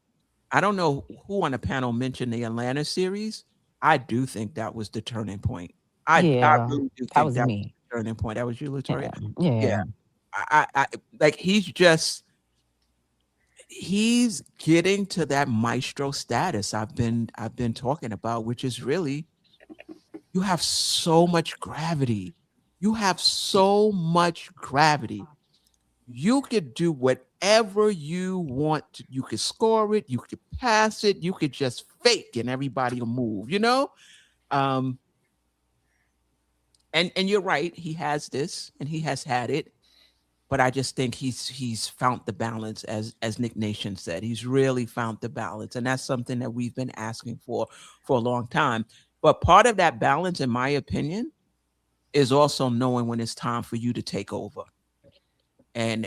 I don't know who on the panel mentioned the Atlanta series. I do think that was the turning point. I really do think that was me. The turning point. That was you, Latoria? Yeah. I like he's getting to that maestro status I've been talking about, which is really, you have so much gravity. You could do whatever you want. You could score it, you could pass it, you could just fake and everybody will move, And you're right, he has this and he has had it. but I just think he's found the balance, as Nick Nation said. He's really found the balance, and that's something that we've been asking for a long time. But part of that balance, in my opinion, is also knowing when it's time for you to take over and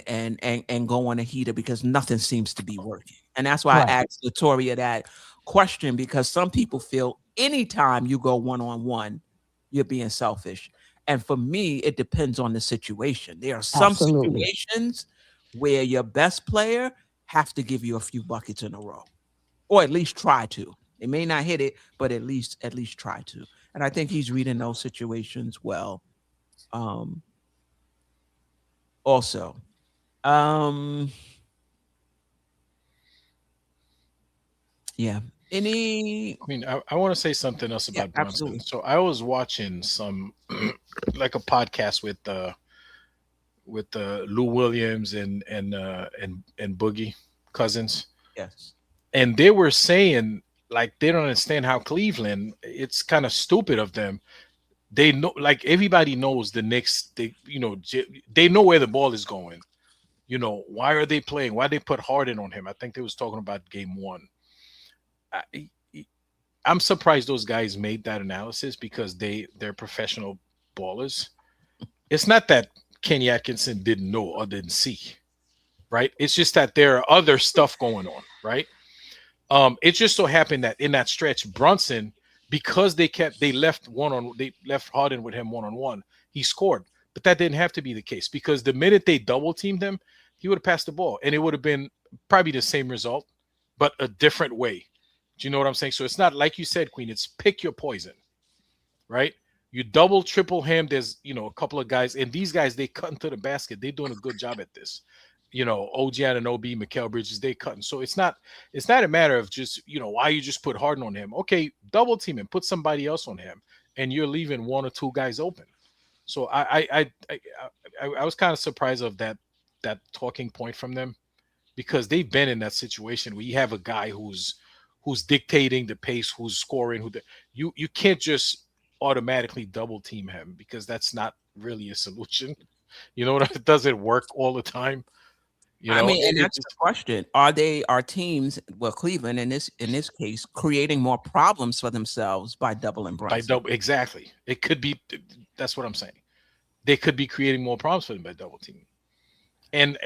go on a heater, because nothing seems to be working. And that's why I asked Latoria that question, because some people feel anytime you go one-on-one, you're being selfish. And for me, it depends on the situation. There are some situations where your best player have to give you a few buckets in a row, or at least try to. They may not hit it, but at least try to. And I think he's reading those situations well. Also, yeah. I mean, I want to say something else about Brunson. Absolutely. So I was watching some like a podcast with Lou Williams and Boogie Cousins. Yes. And they were saying, like, they don't understand how Cleveland, it's kind of stupid of them. They know, like, everybody knows the Knicks, they know where the ball is going. Why are they playing? Why they put Harden on him? I think they was talking about game one. I'm surprised those guys made that analysis, because they're professional ballers. It's not that Kenny Atkinson didn't know or didn't see, right? It's just that there are other stuff going on, right? It just so happened that in that stretch, Brunson, because they left Harden with him one-on-one, he scored. But that didn't have to be the case, because the minute they double teamed him, he would have passed the ball, and it would have been probably the same result, but a different way. Do you know what I'm saying? So it's not like you said, Queen, it's pick your poison, right? You double, triple him. There's, a couple of guys, and these guys, they cut into the basket. They're doing a good job at this. OG Anunoby, Mikal Bridges, they cutting. So it's not a matter of just, why you just put Harden on him. Okay, double team him, put somebody else on him, and you're leaving one or two guys open. So I was kind of surprised of that talking point from them, because they've been in that situation where you have a guy who's dictating the pace, who's scoring, you can't just automatically double team him, because that's not really a solution. It doesn't work all the time. I mean, and that's the question. Are teams, well, Cleveland in this case, creating more problems for themselves by doubling Brunson? Exactly. It could be. That's what I'm saying. They could be creating more problems for them by double teaming. And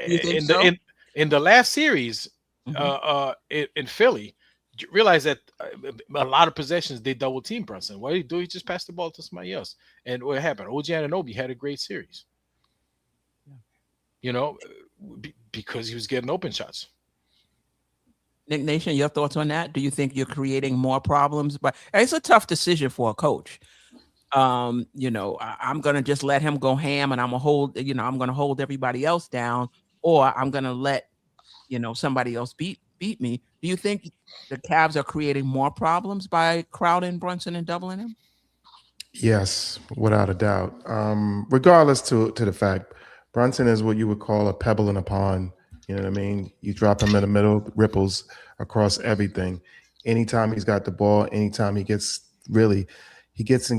in the last series, in Philly, you realize that a lot of possessions they double team Brunson. What did he do? He just passed the ball to somebody else. And what happened? OG Anunoby had a great series. Because he was getting open shots. Nick Nation, your thoughts on that? Do you think you're creating more problems? But it's a tough decision for a coach. I'm gonna just let him go ham, and I'm gonna hold everybody else down, or I'm gonna let somebody else beat me. Do you think the Cavs are creating more problems by crowding Brunson and doubling him? Yes, without a doubt. Regardless to the fact, Brunson is what you would call a pebble in a pond. You know what I mean? You drop him in the middle, ripples across everything. Anytime he's got the ball, anytime he gets in,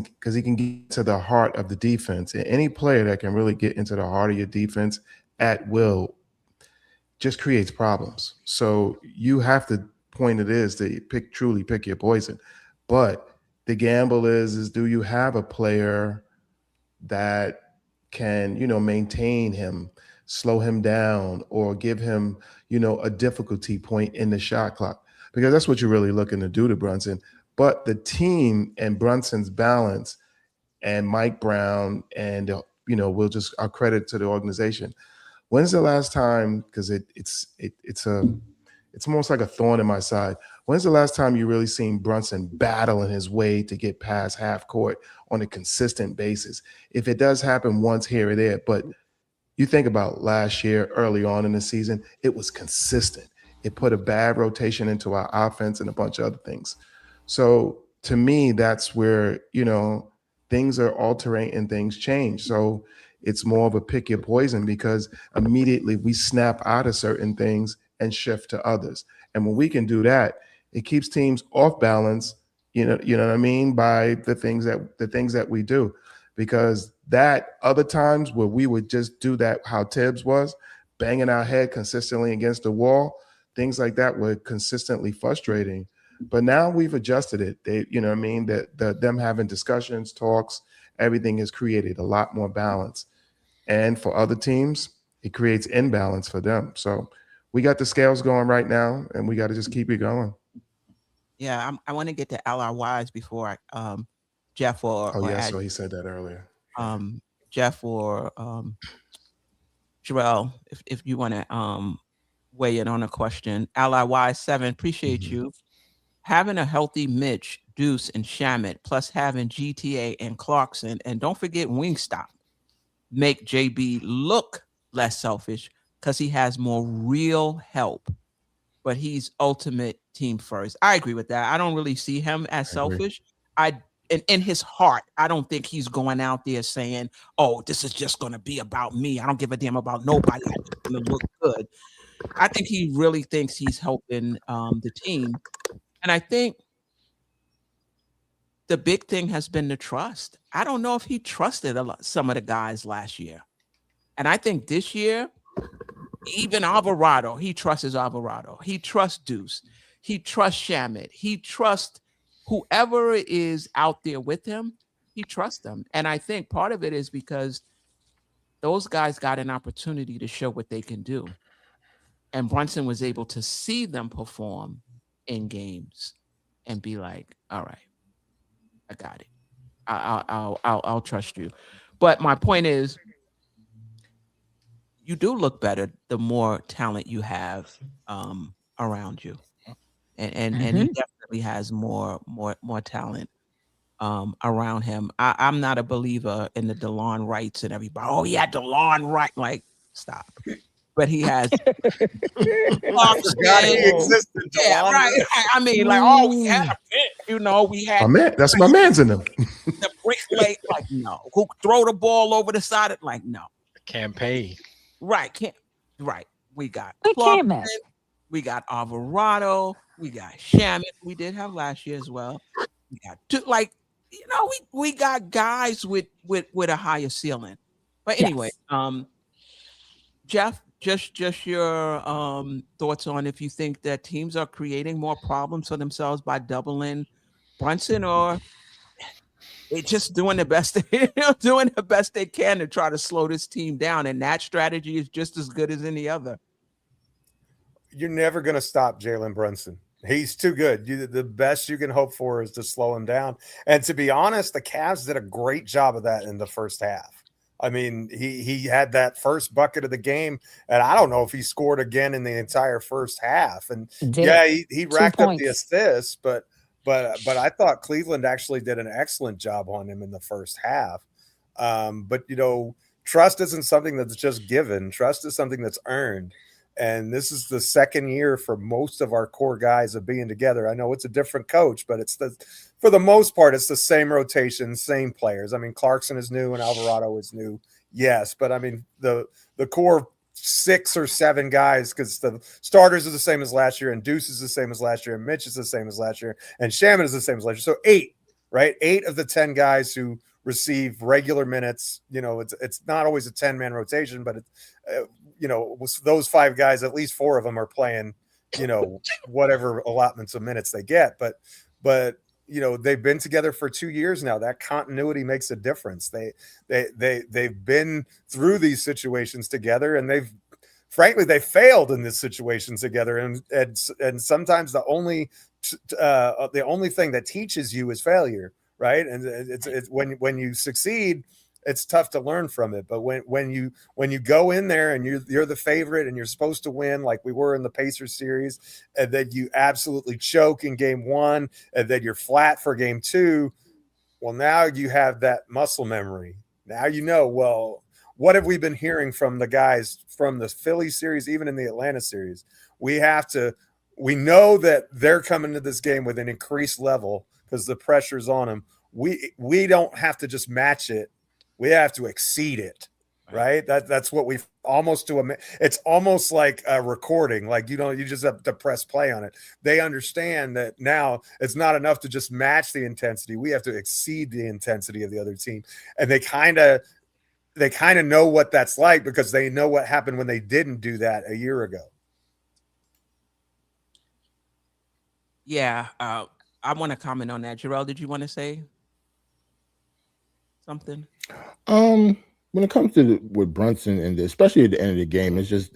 because he can get to the heart of the defense. And any player that can really get into the heart of your defense at will just creates problems. So you have to point it is to truly pick your poison. But the gamble is do you have a player that can, maintain him, slow him down, or give him, a difficulty point in the shot clock? Because that's what you're really looking to do to Brunson. But the team and Brunson's balance and Mike Brown and, our credit to the organization. When's the last time, because it's almost like a thorn in my side. When's the last time you really seen Brunson battling his way to get past half court on a consistent basis? If it does happen once here or there, but you think about last year, early on in the season, it was consistent. It put a bad rotation into our offense and a bunch of other things. So to me, that's where, things are altering and things change. So it's more of a pick your poison, because immediately we snap out of certain things and shift to others. And when we can do that, it keeps teams off balance, you know what I mean, by the things that we do. because that other times where we would just do that, how Tibbs was, banging our head consistently against the wall, things like that were consistently frustrating. But now we've adjusted it. They, you know what I mean? That them having discussions, talks, everything has created a lot more balance. And for other teams, it creates imbalance for them. So we got the scales going right now, and we got to just keep it going. Yeah, I want to get to LRYs before I, Geoff or Oh, or yeah, add, so he said that earlier. Geoff or Jerrell, if you want to weigh in on a question. LRY7, appreciate you. Having a healthy Mitch, Deuce, and Shamit, plus having GTA and Clarkson, and don't forget Wingstop, make JB look less selfish because he has more real help, but he's ultimate team first. I agree with that. I don't really see him as selfish. In his heart, I don't think he's going out there saying, "Oh, this is just going to be about me. I don't give a damn about nobody. I just want to look good." I think he really thinks he's helping the team, and I think the big thing has been the trust. I don't know if he trusted some of the guys last year, and I think this year, even Alvarado, he trusts Alvarado. He trusts Deuce. He trusts Shamit. He trusts whoever is out there with him. He trusts them, and I think part of it is because those guys got an opportunity to show what they can do, and Brunson was able to see them perform in games and be like, "All right, I got it. I'll trust you." But my point is, you do look better the more talent you have around you, and he definitely has more talent around him. I'm not a believer in the DeLon Wrights and everybody. Oh yeah, DeLon Wright. Like, stop. But he has. Forgot he existed. Yeah, right. I mean, like, oh, we had a pit. You know, we had. My man, that's my man's in them. The brick late, like, no. Who throw the ball over the side? Like, no. Campaign. Right. Right. We got Clarkson, we got Alvarado, we got Shamit, we did have last year as well. We got like, you know, we got guys with a higher ceiling. But anyway, Geoff, just your thoughts on if you think that teams are creating more problems for themselves by doubling Brunson, or they're just doing the best they can to try to slow this team down, and that strategy is just as good as any other. You're never going to stop Jalen Brunson. He's too good. The best you can hope for is to slow him down. And to be honest, the Cavs did a great job of that in the first half. I mean, he had that first bucket of the game, and I don't know if he scored again in the entire first half. And he racked up the assists, but I thought Cleveland actually did an excellent job on him in the first half. But you know, trust isn't something that's just given. Trust is something that's earned. And this is the second year for most of our core guys of being together. I know it's a different coach, but for the most part, it's the same rotation, same players. I mean, Clarkson is new and Alvarado is new. Yes. But I mean, the core 6 or 7 guys, because the starters are the same as last year, and Deuce is the same as last year, and Mitch is the same as last year, and Shamit is the same as last year. So 8, right? 8 of the 10 guys who receive regular minutes. You know, it's not always a 10-man rotation, but you know, those 5 guys, at least 4 of them are playing, you know, whatever allotments of minutes they get. But you know, they've been together for 2 years now. That continuity makes a difference. They've been through these situations together, and they failed in this situation together. And sometimes the only thing that teaches you is failure, right? And it's when you succeed, it's tough to learn from it. But when you go in there and you're the favorite and you're supposed to win, like we were in the Pacers series, and then you absolutely choke in game 1, and then you're flat for game 2, well, now you have that muscle memory. Now you know, well, what have we been hearing from the guys from the Philly series, even in the Atlanta series? We know that they're coming to this game with an increased level because the pressure's on them. We don't have to just match it. We have to exceed it. right? That's what we've almost it's almost like a recording. Like you just have to press play on it. They understand that now it's not enough to just match the intensity. We have to exceed the intensity of the other team. And they kind of know what that's like because they know what happened when they didn't do that a year ago. Yeah, I want to comment on that. Jerrell, did you want to say something? When it comes to with Brunson and especially at the end of the game, it's just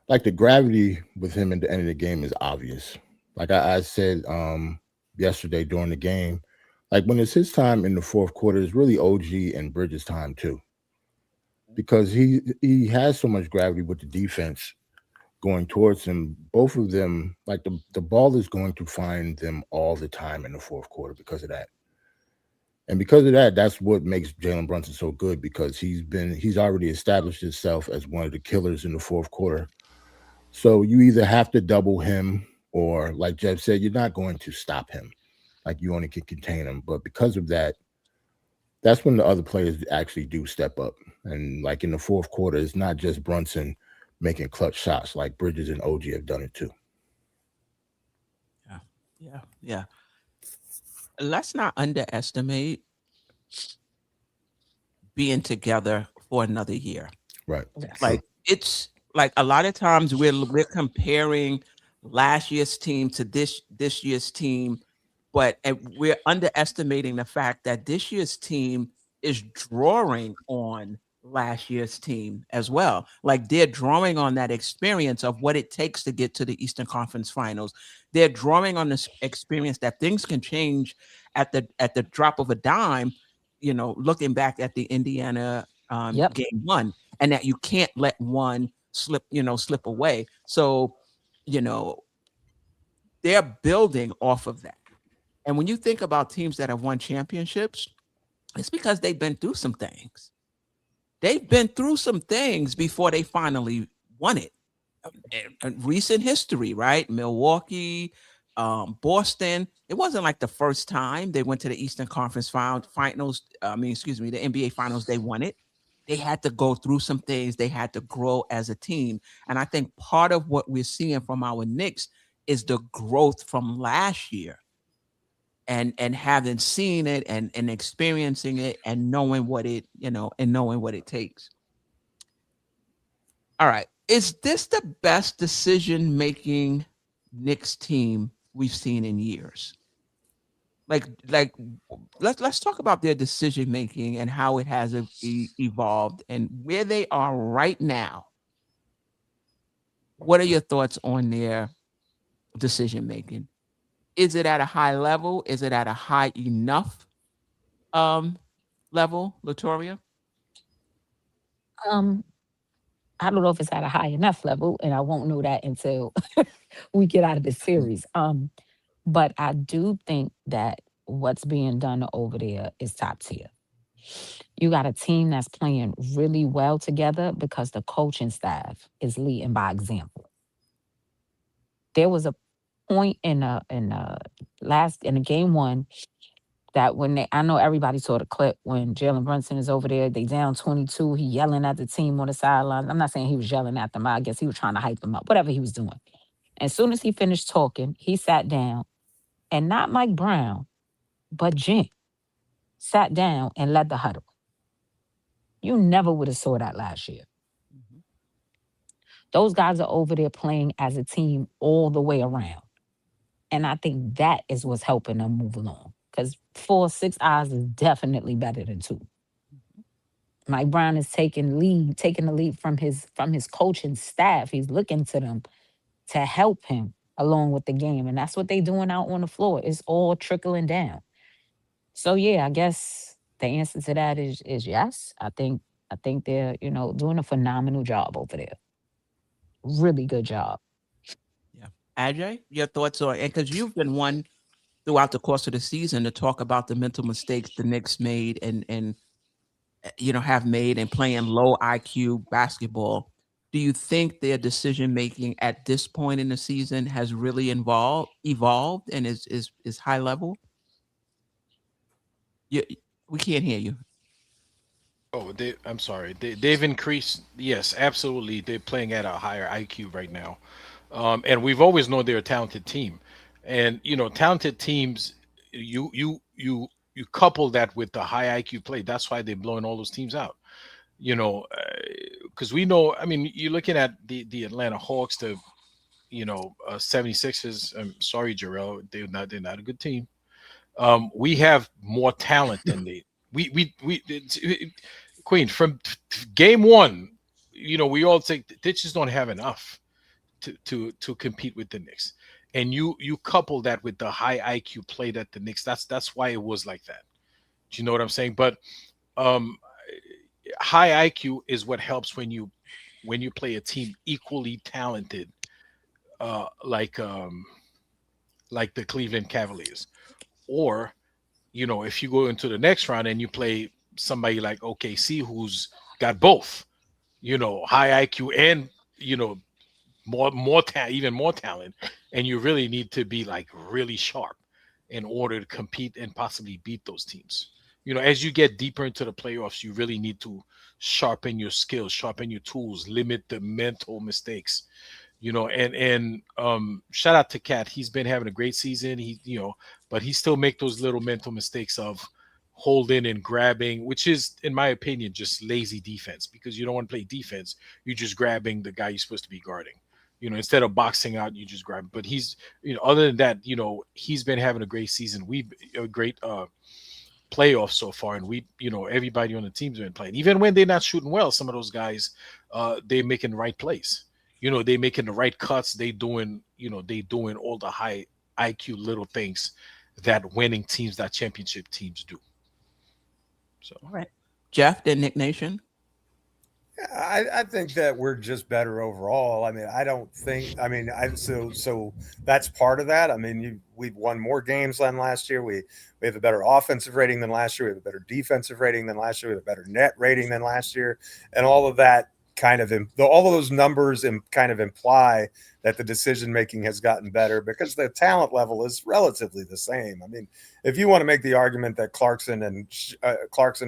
like the gravity with him at the end of the game is obvious. Like I said yesterday during the game, like when it's his time in the fourth quarter, it's really OG and Bridges' time too, because he has so much gravity with the defense going towards him. Both of them, like the ball is going to find them all the time in the fourth quarter because of that. And because of that, that's what makes Jalen Brunson so good, because he's already established himself as one of the killers in the fourth quarter. So you either have to double him or, like Jeff said, you're not going to stop him. Like you only can contain him. But because of that, that's when the other players actually do step up. And like in the fourth quarter, it's not just Brunson making clutch shots. Like Bridges and OG have done it too. Yeah. Let's not underestimate being together for another year. Right. Like it's like a lot of times we're comparing last year's team to this year's team, but we're underestimating the fact that this year's team is drawing on last year's team as well. Like they're drawing on that experience of what it takes to get to the Eastern Conference Finals. They're drawing on this experience that things can change at the drop of a dime, looking back at the Indiana game one, and that you can't let one slip away. So, they're building off of that. And when you think about teams that have won championships, it's because they've been through some things. They've been through some things before they finally won it. In recent history, right? Milwaukee, Boston. It wasn't like the first time they went to the Eastern Conference Finals. The NBA Finals. They won it. They had to go through some things. They had to grow as a team. And I think part of what we're seeing from our Knicks is the growth from last year. And having seen it and experiencing it and knowing what it takes. All right. Is this the best decision-making Knicks team we've seen in years? Like let's talk about their decision-making and how it has evolved and where they are right now. What are your thoughts on their decision-making? Is it at a high level? Is it at a high enough level, Latoria? I don't know if it's at a high enough level, and I won't know that until we get out of this series. But I do think that what's being done over there is top tier. You got a team that's playing really well together because the coaching staff is leading by example. There was a point in game one that I know everybody saw the clip when Jalen Brunson is over there, they down 22, he yelling at the team on the sideline. I'm not saying he was yelling at them. I guess he was trying to hype them up, whatever he was doing. As soon as he finished talking, he sat down, and not Mike Brown, but Jen sat down and led the huddle. You never would have saw that last year. Mm-hmm. Those guys are over there playing as a team all the way around. And I think that is what's helping them move along. Because 4, 6 eyes is definitely better than 2. Mm-hmm. Mike Brown is taking the lead from his coaching staff. He's looking to them to help him along with the game. And that's what they're doing out on the floor. It's all trickling down. So yeah, I guess the answer to that is yes. I think they're, doing a phenomenal job over there. Really good job. Yeah. Ajay, your thoughts on, and because you've been one throughout the course of the season to talk about the mental mistakes the Knicks made and have made in playing low IQ basketball. Do you think their decision making at this point in the season has really evolved and is high level? We can't hear you. Oh, I'm sorry. They've increased. Yes, absolutely. They're playing at a higher IQ right now, and we've always known they're a talented team. And talented teams, you couple that with the high IQ play. That's why they're blowing all those teams out. Because we know. I mean, you're looking at the Atlanta Hawks, the 76ers. I'm sorry, Jerrell. They're not a good team. We have more talent than they. Queen from game one. We all think they just don't have enough to compete with the Knicks, and you couple that with the high IQ play that the Knicks. That's why it was like that. Do you know what I'm saying? But um, high IQ is what helps when you play a team equally talented, uh, like um, like the Cleveland Cavaliers, or if you go into the next round and you play somebody like OKC who's got both, high IQ and even more talent, and you really need to be like really sharp in order to compete and possibly beat those teams. As you get deeper into the playoffs, you really need to sharpen your skills, sharpen your tools, limit the mental mistakes. And shout out to Cat. He's been having a great season. But he still make those little mental mistakes of holding and grabbing, which is, in my opinion, just lazy defense, because you don't want to play defense. You're just grabbing the guy you're supposed to be guarding. Instead of boxing out, you just grab. But he's, other than that, he's been having a great season. We a great playoffs so far, and everybody on the team's been playing. Even when they're not shooting well, some of those guys, they're making the right plays. They making the right cuts. They doing all the high IQ little things that winning teams, that championship teams do. So, All right. Jeff, the Nick Nation. I think that we're just better overall. I mean, I don't think. I mean, so that's part of that. I mean, we've won more games than last year. We have a better offensive rating than last year. We have a better defensive rating than last year. We have a better net rating than last year, and all of that all of those numbers kind of imply that the decision making has gotten better because the talent level is relatively the same. I mean, if you want to make the argument that Clarkson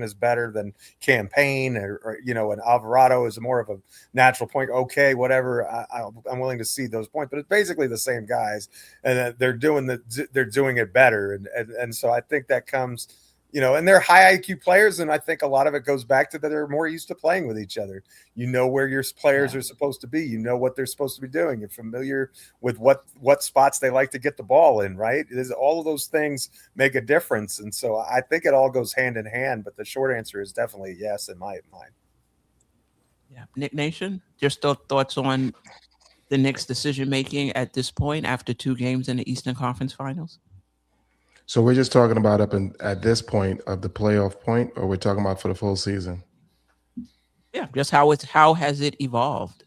is better than Campaign, or and Alvarado is more of a natural point, okay, whatever, I'm willing to see those points, but it's basically the same guys, and they're doing it better, and so I think that comes. And they're high IQ players, and I think a lot of it goes back to that they're more used to playing with each other. Where your players are supposed to be. What they're supposed to be doing. You're familiar with what spots they like to get the ball in, right? All of those things make a difference, and so I think it all goes hand in hand. But the short answer is definitely yes in my mind. Yeah, Nick Nation, just thoughts on the Knicks' decision making at this point after 2 games in the Eastern Conference Finals. So we're just talking about at this point of the playoff point, or we're talking about for the full season? Yeah, just how has it evolved?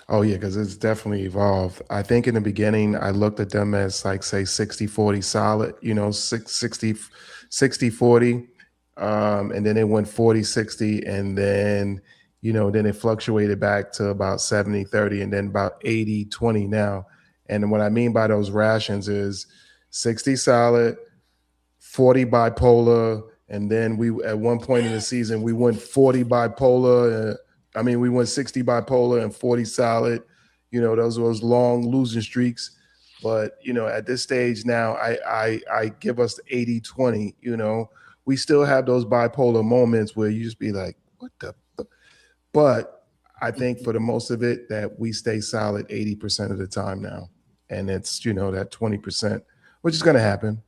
Oh yeah, because it's definitely evolved. I think in the beginning I looked at them as like, say, 60-40 solid, 60-40, and then it went 40-60, and then then it fluctuated back to about 70-30, and then about 80-20 now. And what I mean by those rations is 60 solid, 40 bipolar, and then we at one point in the season we went 40 bipolar. We went 60 bipolar and 40 solid. Those long losing streaks. But at this stage now, I give us the 80-20. We still have those bipolar moments where you just be like, what the? But I think for the most of it that we stay solid 80% of the time now, and it's that 20%, which is going to happen.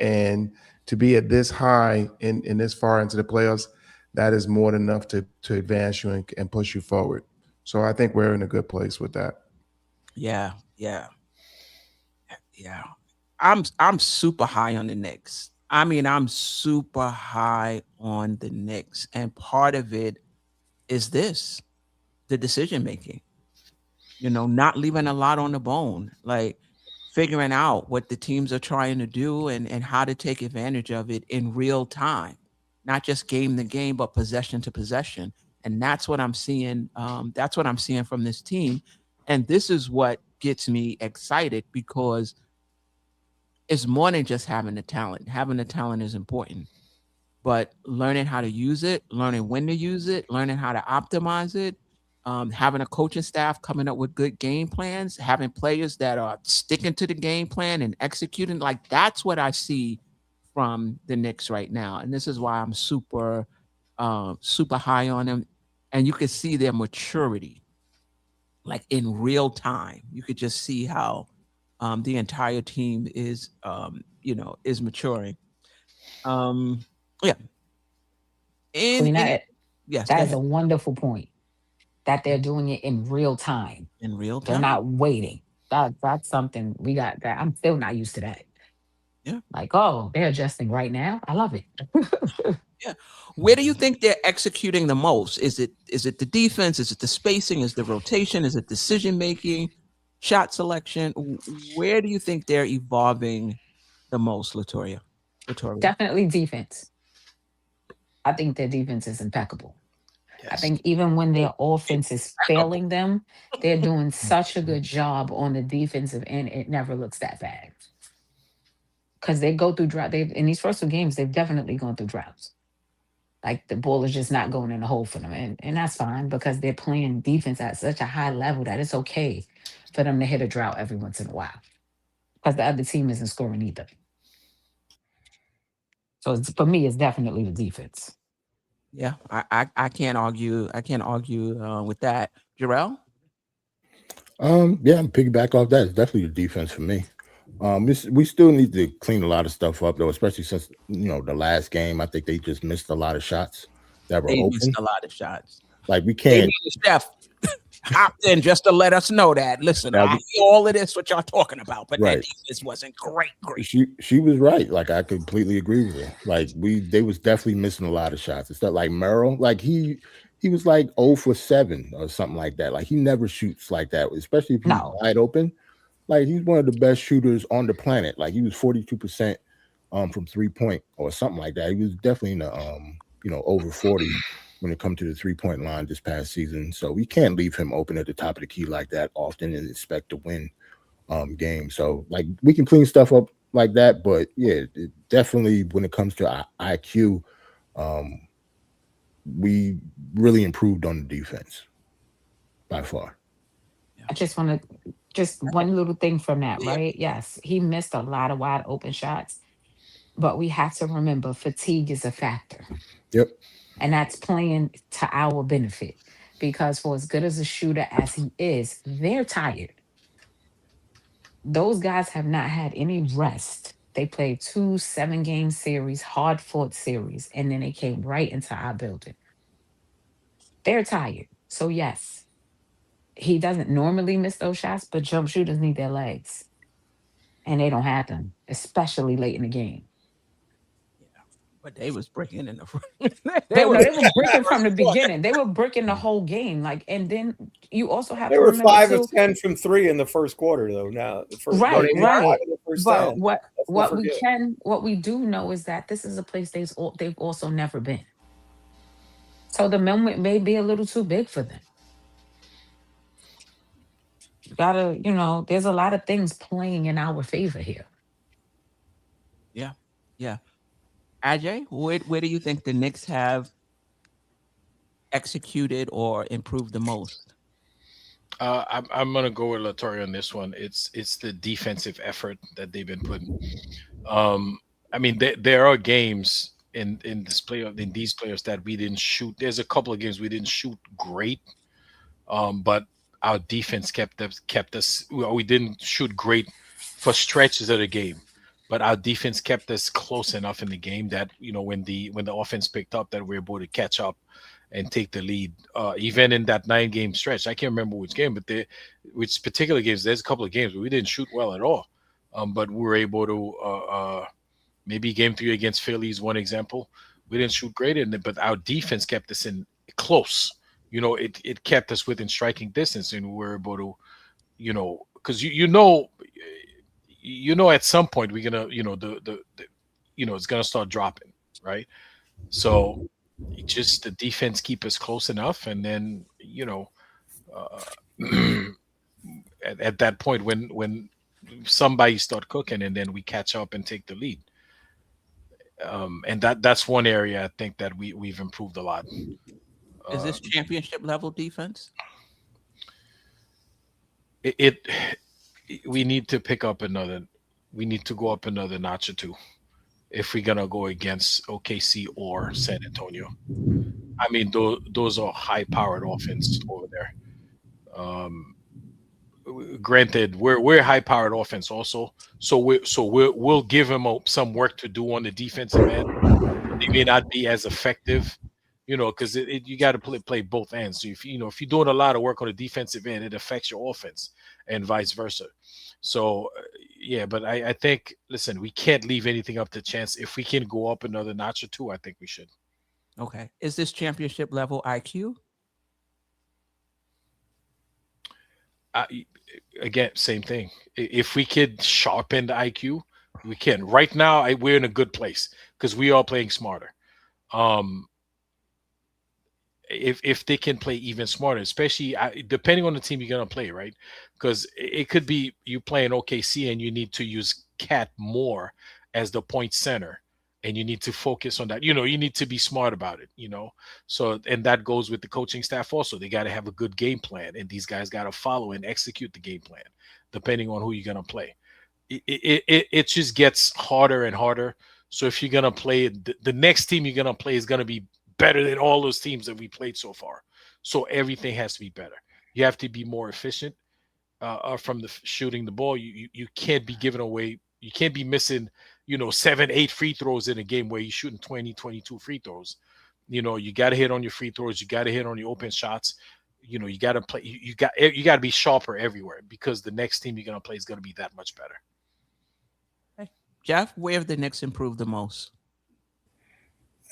And to be at this high in this far into the playoffs, that is more than enough to advance you and push you forward. So I think we're in a good place with that. Yeah. I'm super high on the Knicks. I'm super high on the Knicks, and part of it is the decision making. Not leaving a lot on the bone, like figuring out what the teams are trying to do and how to take advantage of it in real time, not just game to game, but possession to possession. And that's what I'm seeing. That's what I'm seeing from this team. And this is what gets me excited, because it's more than just having the talent. Having the talent is important, but learning how to use it, learning when to use it, learning how to optimize it, having a coaching staff coming up with good game plans, having players that are sticking to the game plan and executing. Like, that's what I see from the Knicks right now. And this is why I'm super, super high on them. And you can see their maturity, like in real time. You could just see how the entire team is, is maturing. Yeah. Queen, Yes, go that is ahead. a wonderful point that they're doing it in real time. In real They're time. not waiting. That's something we got that I'm still not used to that. Yeah. Like, oh, they're adjusting right now. I love it. Yeah. Where do you think they're executing the most? Is it the defense? Is it the spacing? Is the rotation? Is it decision making? Shot selection? Where do you think they're evolving the most, Latoria? Definitely defense. I think their defense is impeccable. I Yes. think even when their offense is failing them, they're doing such a good job on the defensive end. It never looks that bad because they go through drought. They in these first two games, they've definitely gone through droughts. Like the ball is just not going in the hole for them, and that's fine because they're playing defense at such a high level that it's okay for them to hit a drought every once in a while because the other team isn't scoring either. So for me, it's definitely the defense. Yeah, I can't argue. I can't argue with that. Jerrell? Yeah, I'm piggyback off that. It's definitely the defense for me. We still need to clean a lot of stuff up though, especially since the last game. I think they just missed a lot of shots that were They open. missed a lot of shots. Like we They can't. need Steph hopped in just to let us know that. Listen, I hear all of this what y'all talking about, but that defense wasn't great. She was right. Like I completely agree with her. Like they was definitely missing a lot of shots. It's not like Merrill. Like he was like 0 for 7 or something like that. Like he never shoots like that, especially if he's wide open. Like he's one of the best shooters on the planet. Like he was 42% from 3-point or something like that. He was definitely in the over 40 when it comes to the 3-point line this past season. So we can't leave him open at the top of the key like that often and expect to win games. So like we can clean stuff up like that, but yeah, definitely when it comes to IQ, we really improved on the defense by far. I just want to one little thing from that, right? Yes, he missed a lot of wide open shots, but we have to remember fatigue is a factor. Yep. And that's playing to our benefit because for as good as a shooter as he is, they're tired. Those guys have not had any rest. They played 2 7-game series, hard fought series, and then they came right into our building. They're tired. So yes, he doesn't normally miss those shots, but jump shooters need their legs. And they don't have them, especially late in the game. But they was breaking in the front. They were breaking from the beginning. They were breaking the whole game. Like, and then you also have They to were remember 5 too, of 10 from 3 in the first quarter, though. Now, right. But 10. what we do know is that this is a place they've also never been. So the moment may be a little too big for them. You gotta, there's a lot of things playing in our favor here. Yeah, yeah. Ajay, where do you think the Knicks have executed or improved the most? I'm gonna go with Latoria on this one. It's the defensive effort that they've been putting. I mean, there are games in these players that we didn't shoot. There's a couple of games we didn't shoot great, but our defense kept us. We didn't shoot great for stretches of the game, but our defense kept us close enough in the game that when the offense picked up, that we were able to catch up and take the lead. Even in that 9-game stretch, I can't remember which game, but which particular games. There's a couple of games where we didn't shoot well at all, but we were able to. Maybe game 3 against Philly is one example. We didn't shoot great in it, but our defense kept us in close. It kept us within striking distance, and we were able to, because at some point we're gonna, it's gonna start dropping, right? So just the defense keep us close enough, and then at that point when somebody start cooking, and then we catch up and take the lead. And that's one area I think that we've improved a lot. Is this championship level defense? We need to pick up another. We need to go up another notch or two if we're gonna go against OKC or San Antonio. I mean, those are high-powered offense over there. Granted, we're high-powered offense also, so we'll give them some work to do on the defensive end. They may not be as effective, because you got to play both ends. So if you're doing a lot of work on the defensive end, it affects your offense, and vice versa. So yeah, but I think, listen, we can't leave anything up to chance. If we can go up another notch or two, I think we should. Okay. Is this championship level IQ? Again, same thing. If we could sharpen the IQ, we can. Right now, we're in a good place because we are playing smarter. If they can play even smarter, especially depending on the team you're gonna play, right? Because it could be you playing OKC and you need to use Cat more as the point center, and you need to focus on that. You need to be smart about it. So, and that goes with the coaching staff also. They got to have a good game plan, and these guys got to follow and execute the game plan, depending on who you're gonna play. It just gets harder and harder. So if you're gonna play, the next team you're gonna play is gonna be better than all those teams that we played so far. So everything has to be better. You have to be more efficient from the shooting the ball. You can't be giving away. You can't be missing, 7, 8 free throws in a game where you're shooting 20, 22 free throws. You got to hit on your free throws. You got to hit on your open shots. You got to play. You got to be sharper everywhere because the next team you're going to play is going to be that much better. Geoff, where have the Knicks improved the most?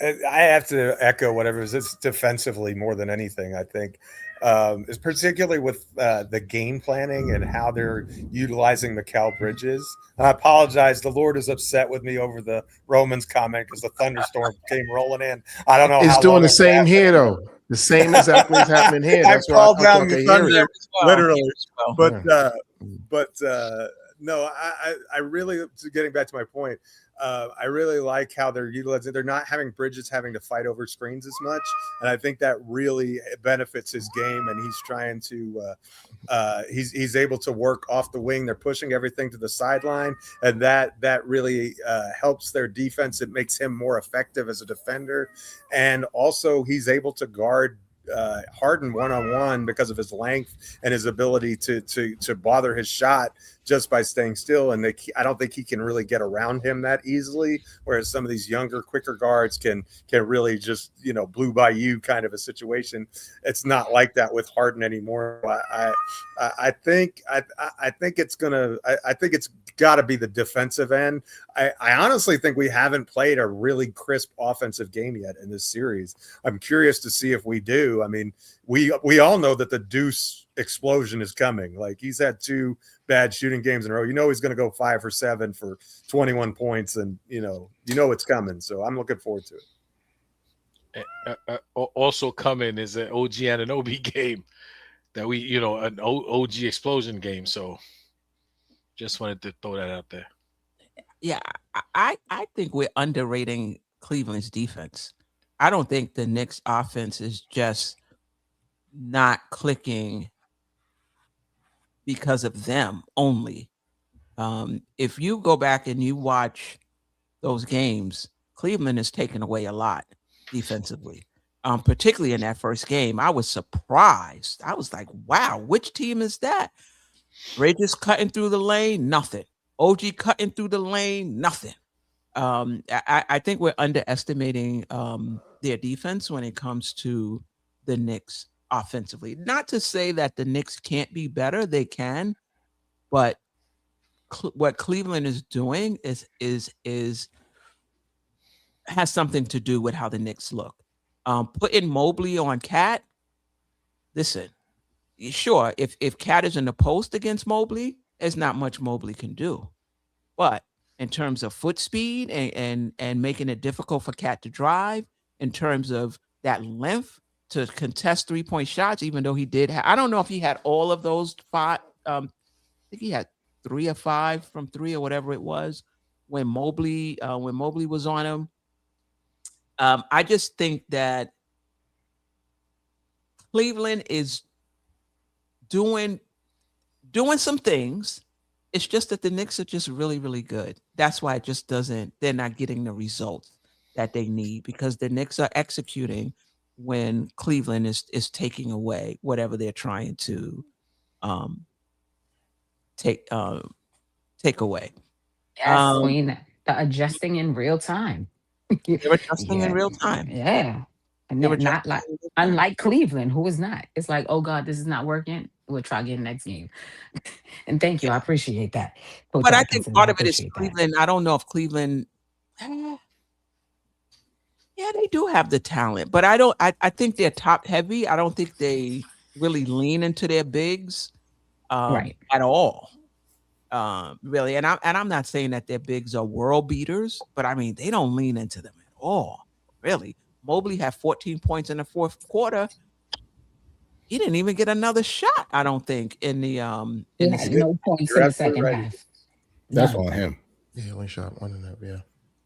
I have to echo whatever it is. It's defensively more than anything, I think. Is particularly with the game planning and how they're utilizing Mikal Bridges. I apologize. The Lord is upset with me over the Romans comment because the thunderstorm came rolling in. I don't know. It's how doing long the same here, though. The same exactly is happening here. I That's why called down okay, the thunder, literally. Well. But no, I really, getting back to my point, I really like how they're utilizing. They're not having Bridges having to fight over screens as much, and I think that really benefits his game. And he's trying to, he's able to work off the wing. They're pushing everything to the sideline, and that really helps their defense. It makes him more effective as a defender, and also he's able to guard Harden one-on-one because of his length and his ability to bother his shot just by staying still. And I don't think he can really get around him that easily, whereas some of these younger, quicker guards can really just, blue by you kind of a situation. It's not like that with Harden anymore. I think it's got to be the defensive end. I honestly think we haven't played a really crisp offensive game yet in this series. I'm curious to see if we do. I mean, we all know that the Deuce explosion is coming. Like, he's had 2 bad shooting games in a row. He's going to go 5 for 7 for 21 points, and it's coming. So I'm looking forward to it. Also coming is an OG Anunoby game that we, an OG explosion game. So just wanted to throw that out there. Yeah, I think we're underrating Cleveland's defense. I don't think the Knicks offense is just not clicking because of them only. If you go back and you watch those games, Cleveland has taken away a lot defensively. Particularly in that first game, I was surprised. I was like, wow, which team is that? Bridges cutting through the lane, nothing. OG cutting through the lane, nothing. I think we're underestimating their defense when it comes to the Knicks offensively. Not to say that the Knicks can't be better, they can, but what Cleveland is doing is has something to do with how the Knicks look. Putting Mobley on Cat, listen, sure, if Cat is in the post against Mobley, there's not much Mobley can do. But in terms of foot speed and making it difficult for Cat to drive, in terms of that length to contest 3-point shots, even though he did I don't know if he had all of those 5. I think he had 3 or 5 from 3 or whatever it was when Mobley was on him. I just think that Cleveland is doing some things. It's just that the Knicks are just really, really good. That's why it just doesn't. They're not getting the results that they need because the Knicks are executing when Cleveland is taking away whatever they're trying to take away. Yes, Queen. The adjusting in real time. They're adjusting in Yeah, real time. yeah. And They're then not adjusting like in real time. unlike Cleveland, who is not. It's like, oh God, this is not working. We'll try again next game. And thank you. I appreciate that. Coach But I think Atkinson, part I of it is appreciate that. Cleveland. I don't know if Cleveland. Yeah, they do have the talent, but I think they're top heavy. I don't think they really lean into their bigs Right. at all. Really, and I'm not saying that their bigs are world beaters, but I mean they don't lean into them at all. Really, Mobley had 14 points in the fourth quarter. He didn't even get another shot. I don't think in the He in the had series. no points You're in the absolutely second right. half. That's None. on him. Yeah, he only shot one in that. Yeah.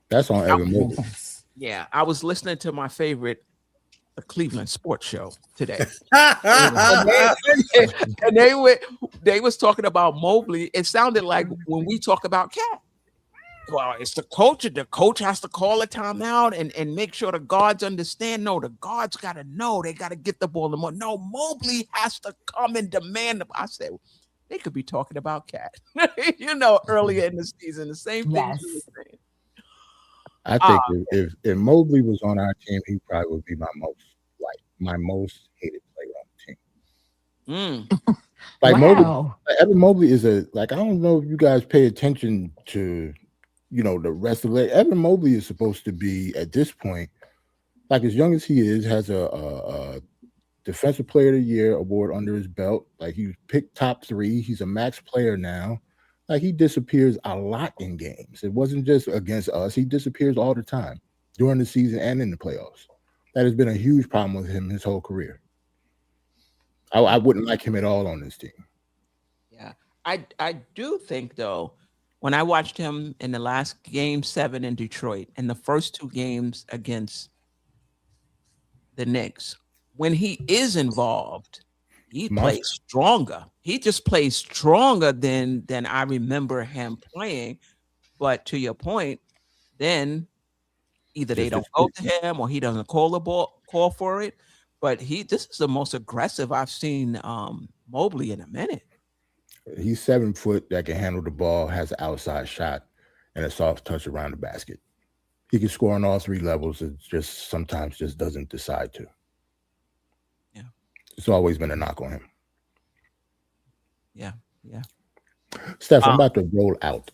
That's on Evan No Mobley. points. Yeah, I was listening to my favorite Cleveland sports show today. And they was talking about Mobley. It sounded like when we talk about Cat. Well, it's the coach. The coach has to call a timeout and make sure the guards understand. No, the guards got to know. They got to get the ball. No, Mobley has to come and demand them. I said, they could be talking about Cat. Earlier in the season, the same thing Yes. you were saying. I think if Mobley was on our team, he probably would be my most hated player on the team. Like Wow. Evan Mobley is I don't know if you guys pay attention to, the rest of it. Evan Mobley is supposed to be at this point, like as young as he is, has a Defensive Player of the Year award under his belt. Like he was picked top 3. He's a max player now. Like he disappears a lot in games. It wasn't just against us. He disappears all the time during the season and in the playoffs. That has been a huge problem with him his whole career. I wouldn't like him at all on this team. Yeah, I do think though, when I watched him in the last game 7 in Detroit and the first 2 games against the Knicks, when he is involved, he plays stronger. He just plays stronger than I remember him playing. But to your point, then either they don't go to him or he doesn't call for it. But this is the most aggressive I've seen Mobley in a minute. He's 7 foot that can handle the ball, has an outside shot, and a soft touch around the basket. He can score on all 3 levels. It just sometimes just doesn't decide to. Yeah, it's always been a knock on him. Yeah. Steph, I'm about to roll out.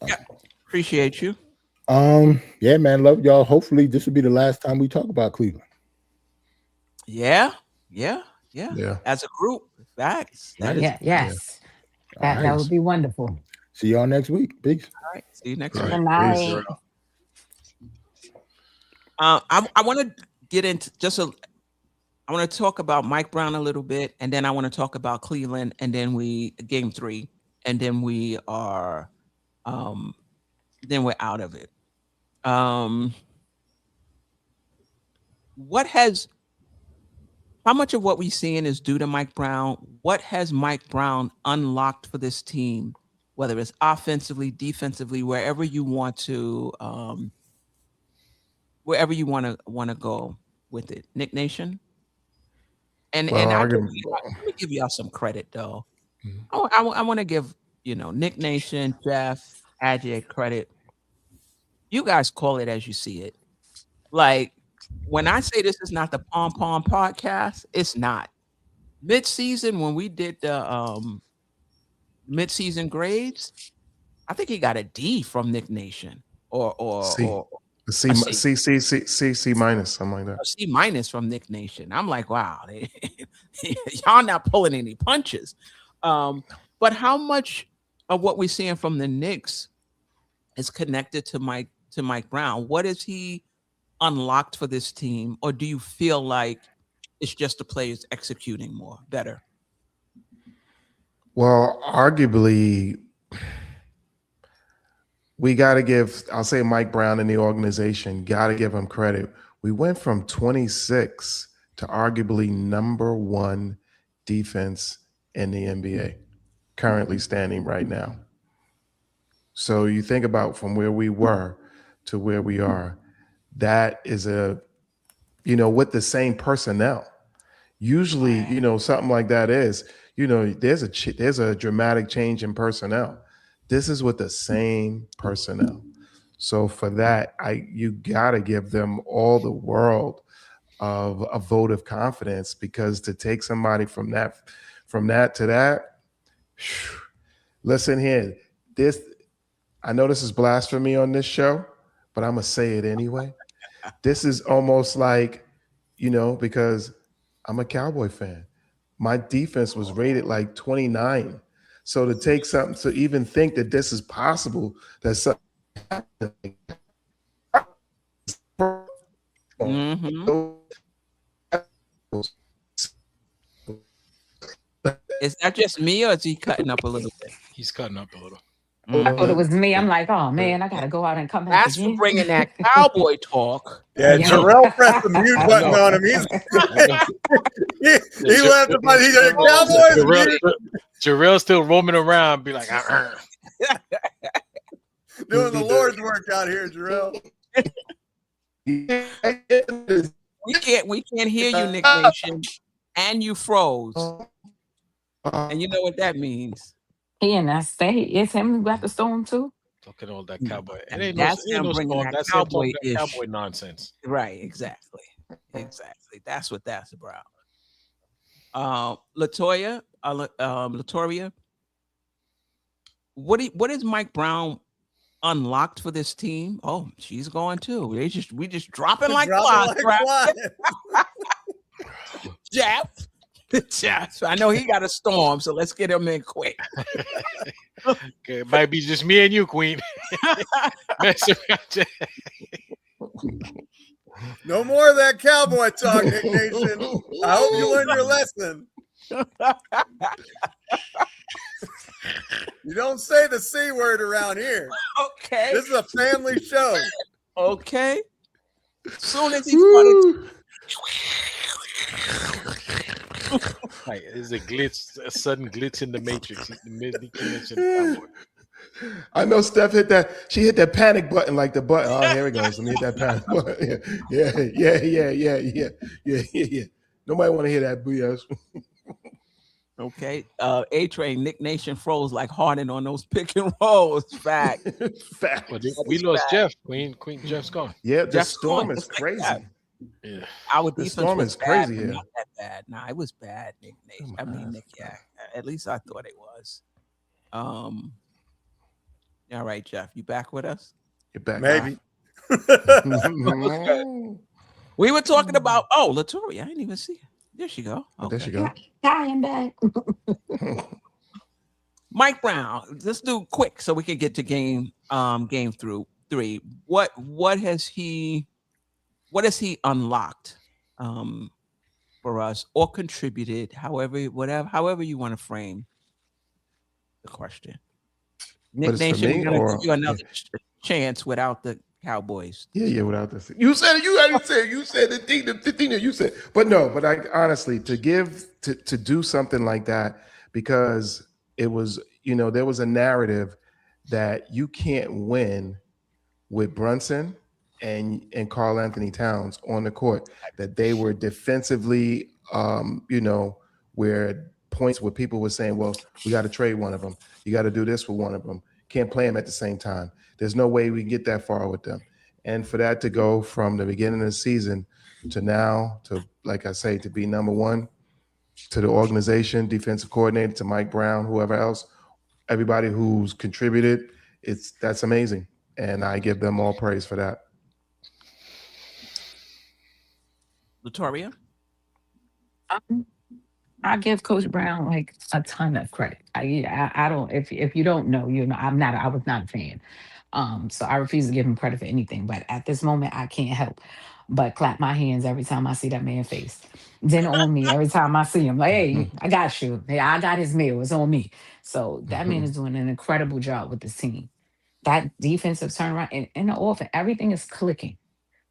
Appreciate you. Yeah, man, love y'all. Hopefully, this will be the last time we talk about Cleveland. Yeah. As a group, facts. Yes. Yeah. That would be wonderful. See y'all next week. Peace. All right. See you next week. Good night. I want to get into I want to talk about Mike Brown a little bit, and then I want to talk about Cleveland, and then game 3, and then we are, then we're out of it. How much of what we're seeing is due to Mike Brown? What has Mike Brown unlocked for this team, whether it's offensively, defensively, wherever you want to go with it? Knick Nation? And I'm going to give y'all some credit, though. Mm-hmm. I want to give, Knick Nation, Geoff, Ajay credit. You guys call it as you see it. Like, when I say this is not the Pom Pom podcast, it's not. Mid-season, when we did the mid-season grades, I think he got a D from Knick Nation or C minus, something like that. A C minus from Knick Nation. I'm like, wow, y'all not pulling any punches. But how much of what we're seeing from the Knicks is connected to Mike Brown? What is he unlocked for this team, or do you feel like it's just the players executing better? Well, arguably, we got to give, I'll say Mike Brown and the organization, got to give him credit. We went from 26 to arguably number one defense in the NBA, currently standing right now. So you think about from where we were to where we are, that is with the same personnel. Usually, something like that is, there's a dramatic change in personnel. This is with the same personnel. So for that, you gotta give them all the world of a vote of confidence, because to take somebody from that to that, listen here, I know this is blasphemy on this show, but I'm gonna say it anyway. This is almost like, because I'm a Cowboy fan. My defense was rated like 29. So to take something, to even think that this is possible, that's something. Is that just me, or is he cutting up a little bit? He's cutting up a little. I thought it was me. I'm like, oh man, I gotta go out and come back. That's for bringing that cowboy talk. Yeah, Jerrell pressed the mute button on him. He left the button. He said, Cowboys. Jerrell's still roaming around, be like, doing the Lord's work out here, Jerrell. We can't hear you, Knick Nation, and you froze. And you know what that means. And I say it's him who got the storm too. Look at all that cowboy. And that's him bringing that cowboy nonsense. Right, exactly. That's what that's about. Latoya, what is Mike Brown unlocked for this team? Oh, she's going too. We just dropping like flies. Jeff. I know he got a storm, so let's get him in quick. Okay, it might be just me and you, Queen. No more of that cowboy talk, Knick Nation. I hope you learned your lesson. You don't say the C word around here. Okay. This is a family show. Okay. As soon as he started. Like, there's a sudden glitch in the matrix. I know Steph hit that. She hit that panic button, like the button. Oh, here it goes. Let me hit that panic button. Yeah. Nobody want to hear that BS. Okay. A-Train, Knick Nation froze like Harden on those pick and rolls. Fact. Well, we lost Jeff. Queen Jeff's gone. Yeah, the storm is crazy. Yeah. Our The defense storm was is crazy bad, here. not that bad. Nah, it was bad, Knick Nation. Nick, yeah. At least I thought it was. All right, Jeff, you back with us? You're back. Maybe. We were talking about Latoya. I didn't even see her. There she go. Okay. There she go. Hi, I'm back. Mike Brown, let's do quick so we can get to game through 3. What has he unlocked for us, or contributed, however you want to frame the question? Knick Nation, we're going to give you another chance without the Cowboys. Yeah, without this. You said it. You said the thing that you said. But I honestly, to do something like that, because it was, there was a narrative that you can't win with Brunson and Karl Anthony Towns on the court, that they were defensively, where points where people were saying, well, we got to trade one of them. You got to do this for one of them. Can't play them at the same time. There's no way we can get that far with them. And for that to go from the beginning of the season to now, to, like I say, to be number one, to the organization, defensive coordinator, to Mike Brown, whoever else, everybody who's contributed, that's amazing. And I give them all praise for that. Latoya? I give Coach Brown like a ton of credit. I don't, if you don't know, I was not a fan. So I refuse to give him credit for anything. But at this moment, I can't help but clap my hands every time I see that man's face. Then on me every time I see him, like, hey, I got you. Hey, I got his meal. It's on me. So that man is doing an incredible job with this team. That defensive turnaround and the offense, everything is clicking.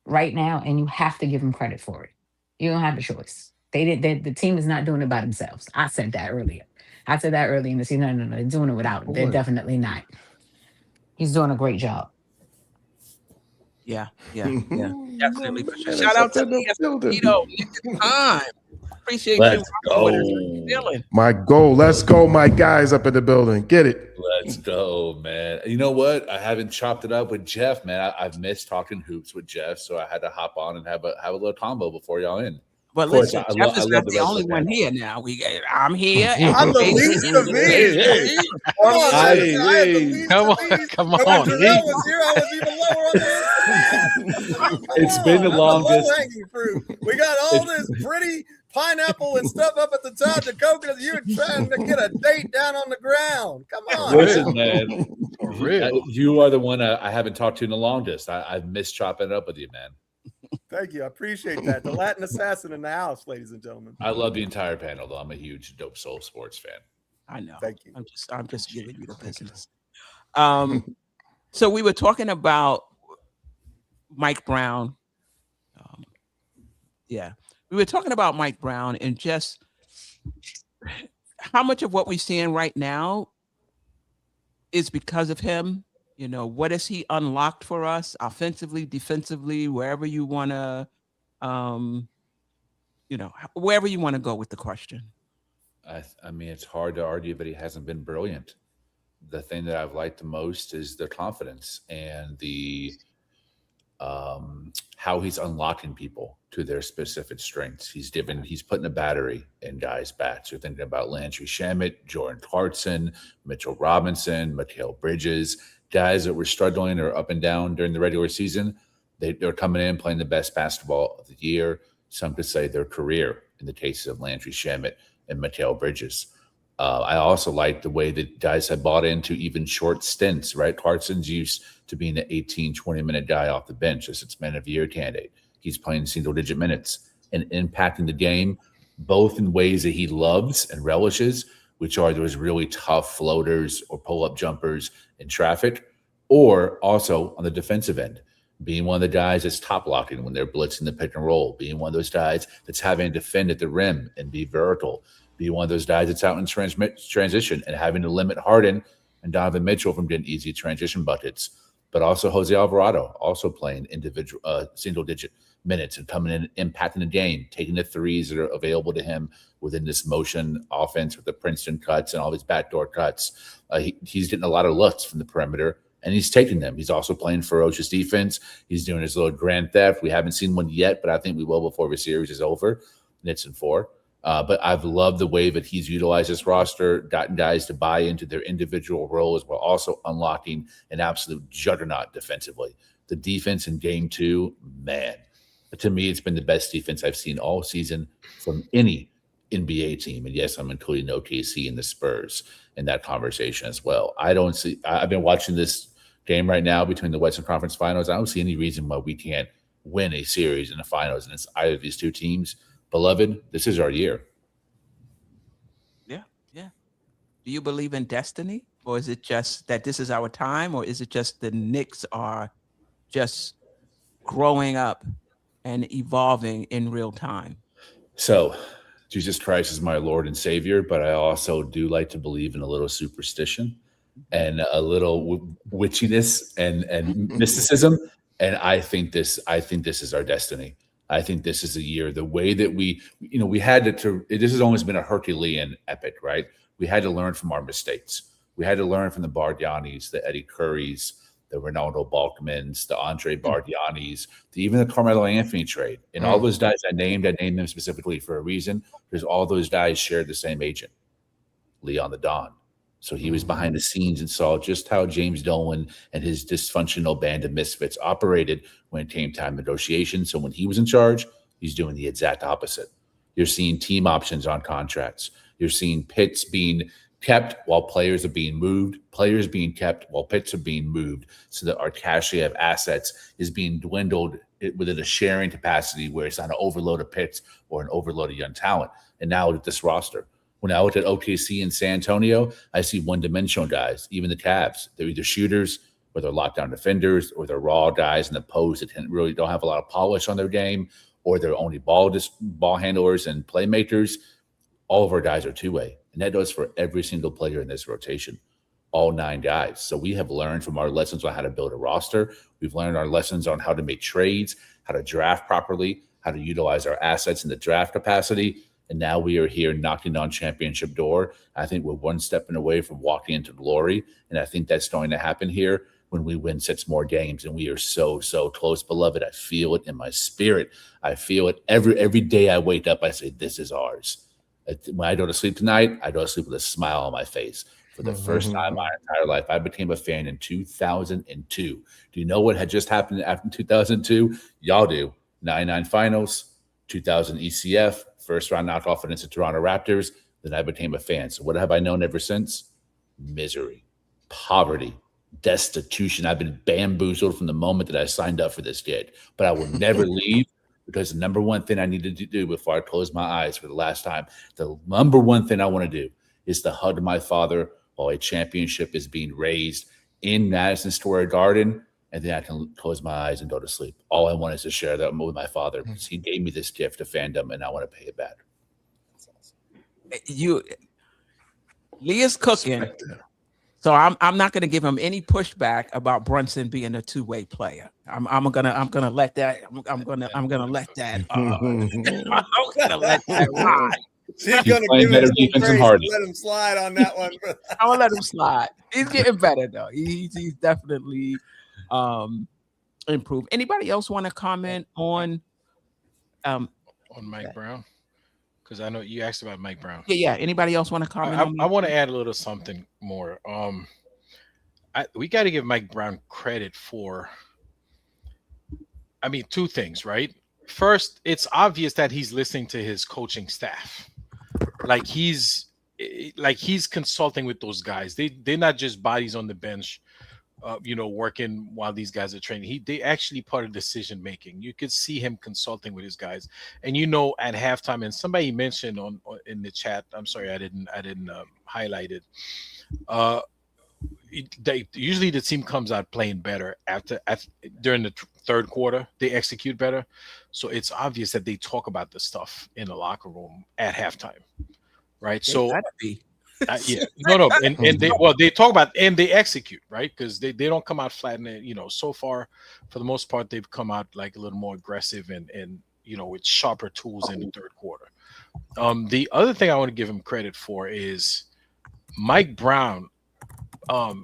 right now, and you have to give them credit for it. You don't have a choice. The team is not doing it by themselves. I said that earlier. I said that earlier in the season. No, they're doing it without him. They're definitely not. He's doing a great job. Yeah. Definitely. Man, Shout out to the time. Appreciate Let's you. go. My goal. Let's go, my guys up in the building. Get it. Let's go, man. You know what? I haven't chopped it up with Geoff, man. I've missed talking hoops with Geoff, so I had to hop on and have a little combo before y'all in. But listen, Geoff is not the only one here now. I'm here. I'm the least of me. Come on. When Jerrell was here, I was even lower on the list. It's been the longest. We got all this pretty pineapple and stuff up at the top. The coconut. You're trying to get a date down on the ground. Come on. Listen, man. You are the one I haven't talked to in the longest. I've missed chopping it up with you, man. Thank you. I appreciate that. The Latin assassin in the house, ladies and gentlemen. I love the entire panel, though. I'm a huge Dope Soul Sports fan. I know. Thank you. I'm just giving you the business. So we were talking about Mike Brown. We were talking about Mike Brown and just how much of what we're seeing right now is because of him. You know, what has he unlocked for us offensively, defensively, wherever you want to, wherever you want to go with the question. I mean, it's hard to argue that he hasn't been brilliant. The thing that I've liked the most is the confidence and the how he's unlocking people to their specific strengths. He's putting a battery in guys' bats. You're thinking about Landry Shamet, Jordan Clarkson, Mitchell Robinson, Mikal Bridges, guys that were struggling or up and down during the regular season. They're coming in playing the best basketball of the year. Some could say their career in the case of Landry Shamet and Mikal Bridges. I also like the way that guys have bought into even short stints, right? Clarkson's used to being an 18, 20-minute guy off the bench as its man of the year candidate. He's playing single-digit minutes and impacting the game, both in ways that he loves and relishes, which are those really tough floaters or pull-up jumpers in traffic, or also on the defensive end, being one of the guys that's top blocking when they're blitzing the pick and roll, being one of those guys that's having to defend at the rim and be vertical, be one of those guys that's out in transition and having to limit Harden and Donovan Mitchell from getting easy transition buckets. But also Jose Alvarado also playing individual single-digit minutes and coming in and impacting the game, taking the threes that are available to him within this motion offense with the Princeton cuts and all these backdoor cuts. He's getting a lot of looks from the perimeter, and he's taking them. He's also playing ferocious defense. He's doing his little grand theft. We haven't seen one yet, but I think we will before the series is over. Knicks in 4. But I've loved the way that he's utilized this roster, gotten guys to buy into their individual roles while also unlocking an absolute juggernaut defensively. The defense in game 2, man, to me, it's been the best defense I've seen all season from any NBA team. And yes, I'm including OKC and the Spurs in that conversation as well. I've been watching this game right now between the Western Conference Finals. I don't see any reason why we can't win a series in the finals. And it's either of these two teams. Beloved, this is our year. Yeah. Do you believe in destiny? Or is it just that this is our time? Or is it just the Knicks are just growing up and evolving in real time? So Jesus Christ is my Lord and Savior, but I also do like to believe in a little superstition and a little witchiness and mysticism. And I think this is our destiny. I think this is a year, the way that we had this has almost been a Herculean epic, right? We had to learn from our mistakes. We had to learn from the Bardianis, the Eddie Currys, the Ronaldo Balkmans, the Andre Bardianis, even the Carmelo Anthony trade. And all those guys I named them specifically for a reason, because all those guys shared the same agent, Leon the Don. So he was behind the scenes and saw just how James Dolan and his dysfunctional band of misfits operated when it came time negotiations. So when he was in charge, he's doing the exact opposite. You're seeing team options on contracts. You're seeing pits being kept while players are being moved, players being kept while pits are being moved, so that our CASHApp assets is being dwindled within a sharing capacity where it's not an overload of pits or an overload of young talent. And now with this roster, when I looked at OKC and San Antonio, I see one-dimensional guys, even the Cavs. They're either shooters or they're lockdown defenders, or they're raw guys in the post that really don't have a lot of polish on their game, or they're only ball handlers and playmakers. All of our guys are two-way, and that goes for every single player in this rotation, all 9 guys. So we have learned from our lessons on how to build a roster. We've learned our lessons on how to make trades, how to draft properly, how to utilize our assets in the draft capacity. And now we are here knocking on championship door. I think we're one step away from walking into glory. And I think that's going to happen here when we win 6 more games. And we are so, so close, beloved. I feel it in my spirit. I feel it every day I wake up. I say, this is ours. When I go to sleep tonight, I go to sleep with a smile on my face. For the first time in my entire life, I became a fan in 2002. Do you know what had just happened after 2002? Y'all do. 99 finals, 2000 ECF, first round knockoff against the Toronto Raptors. Then I became a fan. So what have I known ever since? Misery, poverty, destitution. I've been bamboozled from the moment that I signed up for this gig. But I will never leave, because the number one thing I needed to do before I close my eyes for the last time, the number one thing I want to do is to hug my father while a championship is being raised in Madison Square Garden, and then I can close my eyes and go to sleep. All I want is to share that with my father, because he gave me this gift of fandom, and I want to pay it back. Leah's cooking, so I'm not going to give him any pushback about Brunson being a two-way player. I'm gonna let that. I'm gonna let that. I'm gonna let that ride. She's going to give him some praise. Let him slide on that one. I'm gonna let him slide. He's getting better though. He's definitely improved. Anybody else want to comment on Mike Brown? Because I know you asked about Mike Brown. Yeah. Anybody else want to comment? I want to add a little something more. We got to give Mike Brown credit for, 2 things, right? First, it's obvious that he's listening to his coaching staff. Like he's consulting with those guys. They're not just bodies on the bench, working while these guys are training. They actually part of decision making. You could see him consulting with his guys. And at halftime, and somebody mentioned in the chat, I'm sorry, I didn't highlight it. Usually the team comes out playing better during the third quarter. They execute better, so it's obvious that they talk about the stuff in the locker room at halftime, right? And they talk about and they execute, right? Because they don't come out flat. And so far, for the most part, they've come out like a little more aggressive and with sharper tools in the third quarter. The other thing I want to give him credit for is Mike Brown.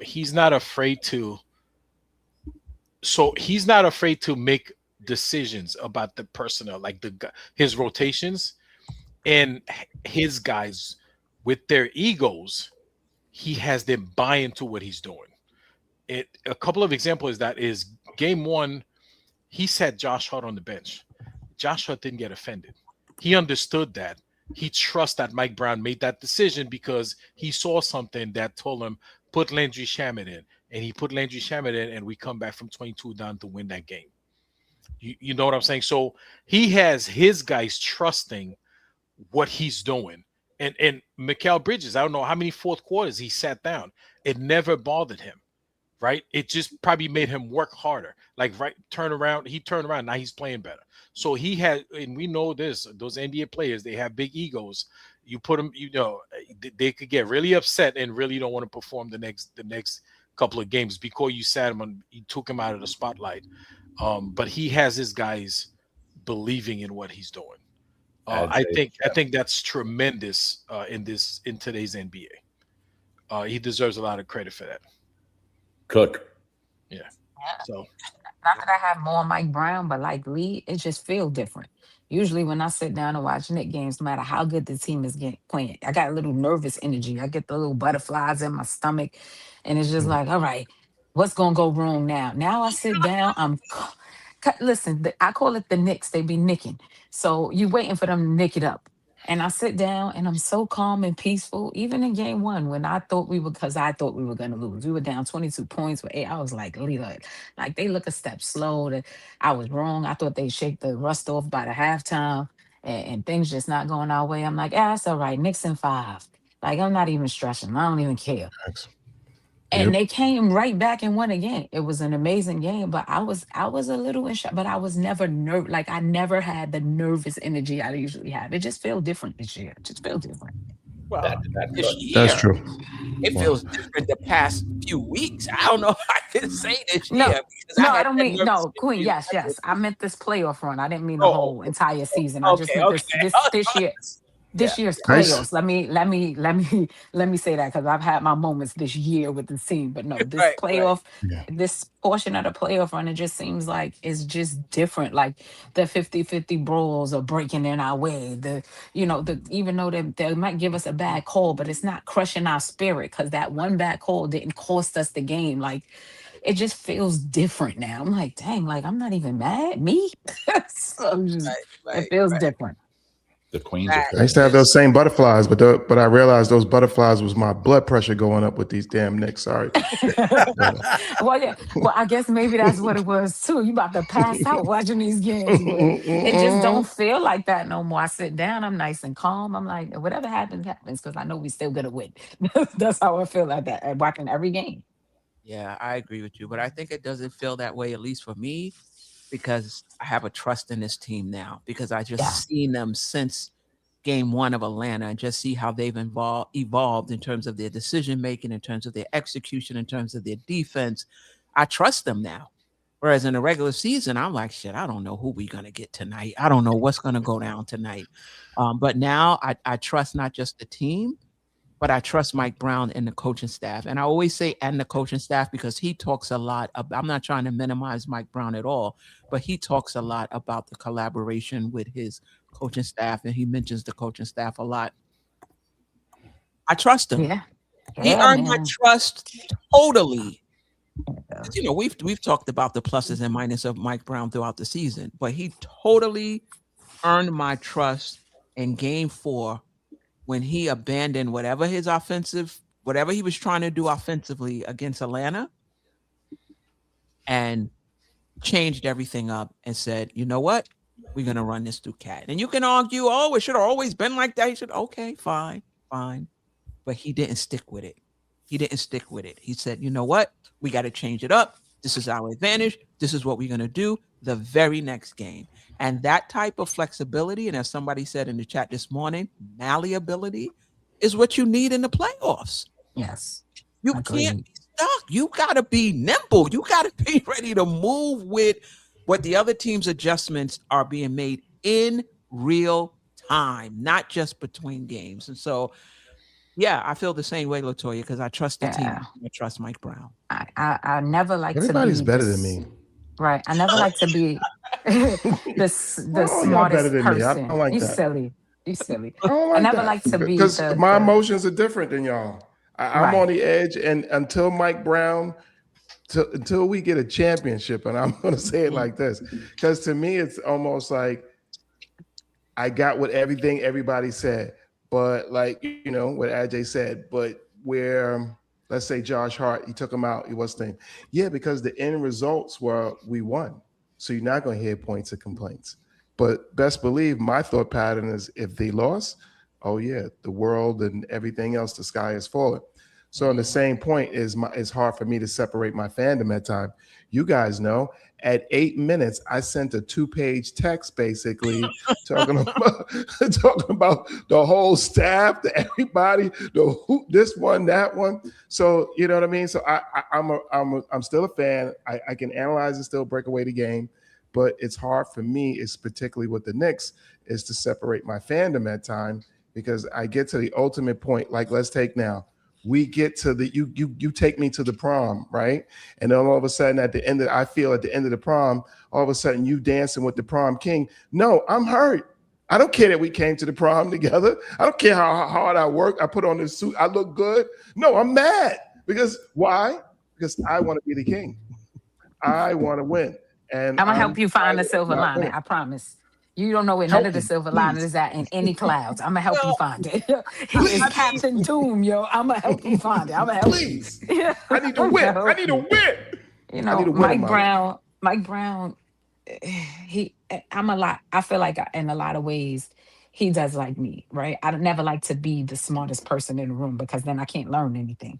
He's not afraid to make decisions about the personnel, like his rotations and his guys with their egos. He has them buy into what he's doing. A couple of examples is game 1, he sat Josh Hart on the bench. Josh Hart didn't get offended. He understood that. He trusts that Mike Brown made that decision because he saw something that told him, put Landry Shamet in, and he put Landry Shamet in, and we come back from 22 down to win that game. You know what I'm saying? So he has his guys trusting what he's doing. And Mikal Bridges, I don't know how many fourth quarters he sat down. It never bothered him, right? It just probably made him work harder. Like, right, he turned around, now he's playing better. So he had, and we know this, those NBA players, they have big egos. You put them, they could get really upset and really don't want to perform the next couple of games because you sat him on, you took him out of the spotlight. But he has his guys believing in what he's doing. I think that's tremendous in today's NBA. He deserves a lot of credit for that. Cook. Yeah. So not that I have more Mike Brown, but like Lee, it just feels different. Usually when I sit down and watch Knick games, no matter how good the team is playing, I got a little nervous energy. I get the little butterflies in my stomach. And it's just like, all right, what's going to go wrong now? Now I sit down, listen, I call it the Knicks. They be nicking. So you waiting for them to nick it up. And I sit down and I'm so calm and peaceful. Even in game 1, when I thought we were going to lose. We were down 22 points with 8. I was like, like they look a step slow. That I was wrong. I thought they'd shake the rust off by the halftime and things just not going our way. I'm like, that's all right. Knicks in 5. Like, I'm not even stressing. I don't even care. And they came right back and won again. It was an amazing game, but I was a little in shock, but I was never like I never had the nervous energy I usually have. It just feels different this year. It just feels different. Well, this That's year, true. it feels different the past few weeks. I don't know if I can say this No, year. Because no, I had don't that mean nervous Queen. energy. Yes. I meant this playoff run. I didn't mean the whole entire season. I just Okay, meant okay. this year. This year's Nice. playoffs. Let me say that because I've had my moments this year with the team. But no, this Right, right. playoff, Yeah. this portion of the playoff run, it just seems like it's just different. Like the 50-50 brawls are breaking in our way. Even though they might give us a bad call, but it's not crushing our spirit because that one bad call didn't cost us the game. Like it just feels different now. I'm like, dang, like I'm not even mad. Me? So it feels different. The Queens are I used to have those same butterflies, but I realized those butterflies was my blood pressure going up with these damn Knicks. Sorry. Well, yeah. Well, I guess maybe that's what it was too. You about to pass out watching these games, but it just don't feel like that no more. I sit down, I'm nice and calm. I'm like, whatever happens, happens, because I know we still gonna win. That's how I feel like that watching every game. Yeah, I agree with you, but I think it doesn't feel that way, at least for me, because I have a trust in this team now, because I just seen them since game one of Atlanta and just see how they've evolved in terms of their decision making, in terms of their execution, in terms of their defense. I trust them now. Whereas in the regular season, I'm like, shit, I don't know who we're going to get tonight. I don't know what's going to go down tonight. But now I trust not just the team, but I trust Mike Brown and the coaching staff. And I always say and the coaching staff because he talks a lot. I'm not trying to minimize Mike Brown at all, but he talks a lot about the collaboration with his coaching staff, and he mentions the coaching staff a lot. I trust him. Yeah. He earned my trust totally. You know, we've talked about the pluses and minuses of Mike Brown throughout the season, but he totally earned my trust in game 4 when he abandoned whatever he was trying to do offensively against Atlanta and changed everything up and said, you know what? We're going to run this through Cat. And you can argue, oh, it should have always been like that. He said, okay, fine. But he didn't stick with it. He said, you know what? We got to change it up. This is our advantage. This is what we're going to do the very next game. And that type of flexibility, and as somebody said in the chat this morning, malleability is what you need in the playoffs. Yes. You can't be stuck. You got to be nimble. You got to be ready to move with what the other team's adjustments are being made in real time, not just between games. And so, yeah, I feel the same way, LaToya, because I trust the team. I trust Mike Brown. I never like Everybody's to be better than me. Right. I never like to be the smartest better than me. I person. don't like You that. silly. You silly. I don't like I never that. like to be because the my emotions are different than y'all. I'm Right. on the edge, and until Mike Brown, until we get a championship, and I'm going to say it like this, because to me it's almost like I got what everybody said, but like what Ajay said, but where let's say Josh Hart, he took him out, he was saying, yeah, because the end results were we won, so you're not going to hear points or complaints. But best believe my thought pattern is if they lost, oh yeah, the world and everything else, the sky is falling. So on the same point it's hard for me to separate my fandom at time. You guys know at 8 minutes, I sent a 2-page text basically talking about the whole staff, the everybody, this one, that one. So you know what I mean? So I'm still a fan. I can analyze and still break away the game. But it's hard for me, it's particularly with the Knicks, is to separate my fandom at time because I get to the ultimate point. Like, let's take now. We get to the you take me to the prom, right? And then all of a sudden at the end of the prom, all of a sudden you dancing with the prom king. No, I'm hurt. I don't care that we came to the prom together. I don't care how hard I work. I put on this suit. I look good. No, I'm mad. Because why? Because I want to be the king. I want to win. And I'm gonna help you find the silver lining. I promise. You don't know where none of the silver lining is at in any clouds. I'm gonna help you find it. He is Captain Doom, yo. I'm gonna help you find it. I'm gonna help you. I need to win. I need to win. You know, Mike Brown. I feel like in a lot of ways he does like me, right? I never like to be the smartest person in the room because then I can't learn anything.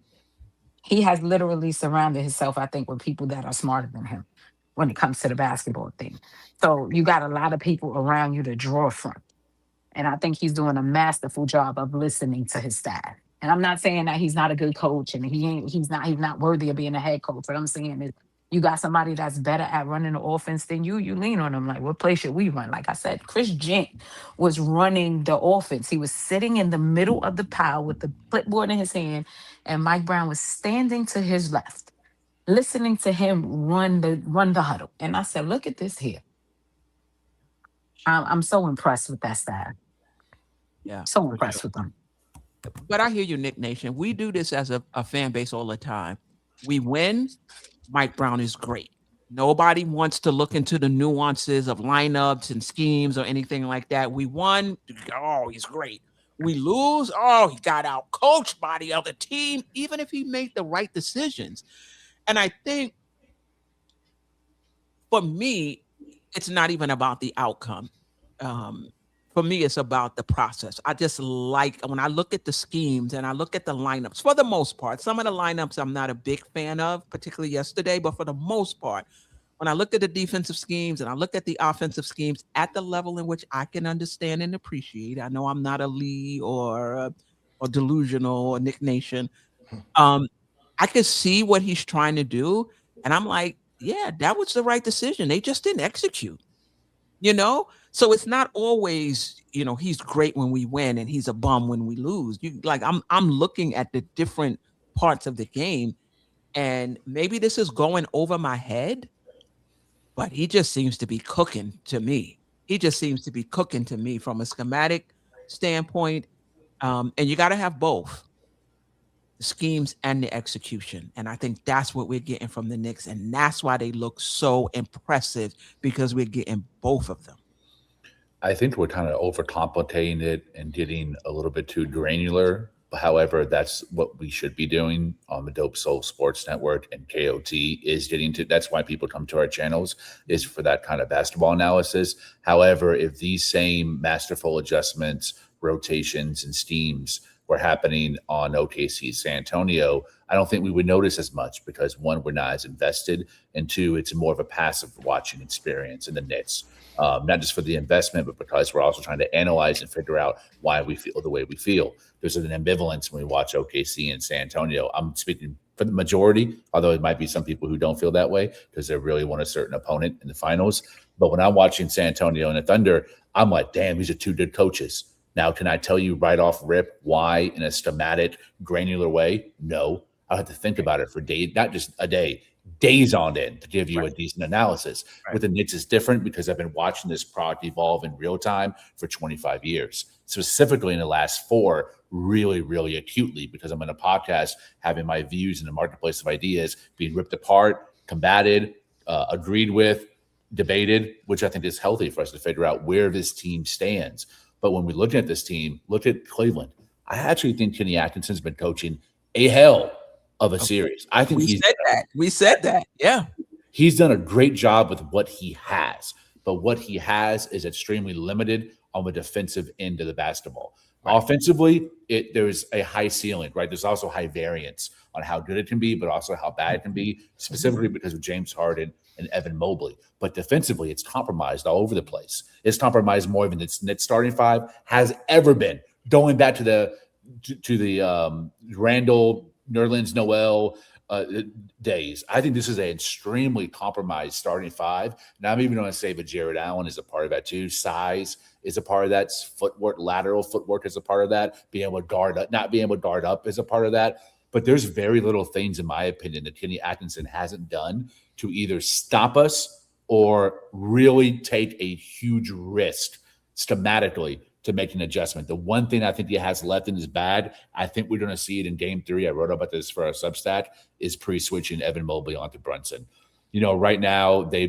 he has literally surrounded himself, I think, with people that are smarter than him when it comes to the basketball thing. So you got a lot of people around you to draw from. And I think he's doing a masterful job of listening to his staff. And I'm not saying that he's not a good coach and he's not worthy of being a head coach. What I'm saying is you got somebody that's better at running the offense than you lean on them. Like, what play should we run? Like I said, Chris Gent was running the offense. He was sitting in the middle of the pile with the clipboard in his hand, and Mike Brown was standing to his left, listening to him run the huddle. And I said, look at this here. I'm so impressed with that staff. Yeah, So for impressed sure. with them. But I hear you, Nick Nation. We do this as a fan base all the time. We win. Mike Brown is great. Nobody wants to look into the nuances of lineups and schemes or anything like that. We won. Oh, he's great. We lose. Oh, he got out coached by the other team, even if he made the right decisions. And I think for me, it's not even about the outcome. For me, it's about the process. I just like when I look at the schemes and I look at the lineups for the most part. Some of the lineups I'm not a big fan of, particularly yesterday, but for the most part, when I look at the defensive schemes and I look at the offensive schemes at the level in which I can understand and appreciate, I know I'm not a Lee or Delusional or Nick Nation. I could see what he's trying to do. And I'm like, yeah, that was the right decision. They just didn't execute. So it's not always, he's great when we win and he's a bum when we lose. I'm looking at the different parts of the game, and maybe this is going over my head, but he just seems to be cooking to me. He just seems to be cooking to me from a schematic standpoint. And you got to have both the schemes and the execution. And I think that's what we're getting from the Knicks. And that's why they look so impressive, because we're getting both of them. I think we're kind of overcomplicating it and getting a little bit too granular. However, that's what we should be doing on the Dope Soul Sports Network, and KOT is getting to. That's why people come to our channels, is for that kind of basketball analysis. However, if these same masterful adjustments, rotations, and schemes were happening on OKC San Antonio, I don't think we would notice as much, because one, we're not as invested, and two, it's more of a passive watching experience in the Knicks. Not just for the investment, but because we're also trying to analyze and figure out why we feel the way we feel. There's an ambivalence when we watch OKC and San Antonio. I'm speaking for the majority, although it might be some people who don't feel that way because they really want a certain opponent in the finals. But when I'm watching San Antonio and the Thunder, I'm like, damn, these are two good coaches. Now, can I tell you right off rip why in a schematic, granular way? No. I'll have to think about it for days, not just a day, days on end to give you a decent analysis. With the Knicks, it's different because I've been watching this product evolve in real time for 25 years, specifically in the last 4, really, really acutely, because I'm in a podcast having my views in the marketplace of ideas being ripped apart, combated, agreed with, debated, which I think is healthy for us to figure out where this team stands. But when we look at this team, look at Cleveland. I actually think Kenny Atkinson's been coaching a hell of a series. I think we said that. Yeah. He's done a great job with what he has, but what he has is extremely limited on the defensive end of the basketball. Right. Offensively, there's a high ceiling, right? There's also high variance on how good it can be, but also how bad it can be, specifically because of James Harden and Evan Mobley. But defensively, it's compromised all over the place. It's compromised more than its starting 5 has ever been, going back to the Randall, Nerlens Noel days. I think this is an extremely compromised starting 5. Now, I'm even going to say that Jared Allen is a part of that too. Size is a part of that. Footwork, lateral footwork is a part of that. Being able to guard up, not being able to guard up is a part of that. But there's very little things, in my opinion, that Kenny Atkinson hasn't done to either stop us or really take a huge risk schematically to make an adjustment. The one thing I think he has left in his bag, I think we're going to see it in game 3. I wrote about this for our Substack, is pre-switching Evan Mobley onto Brunson. Right now they're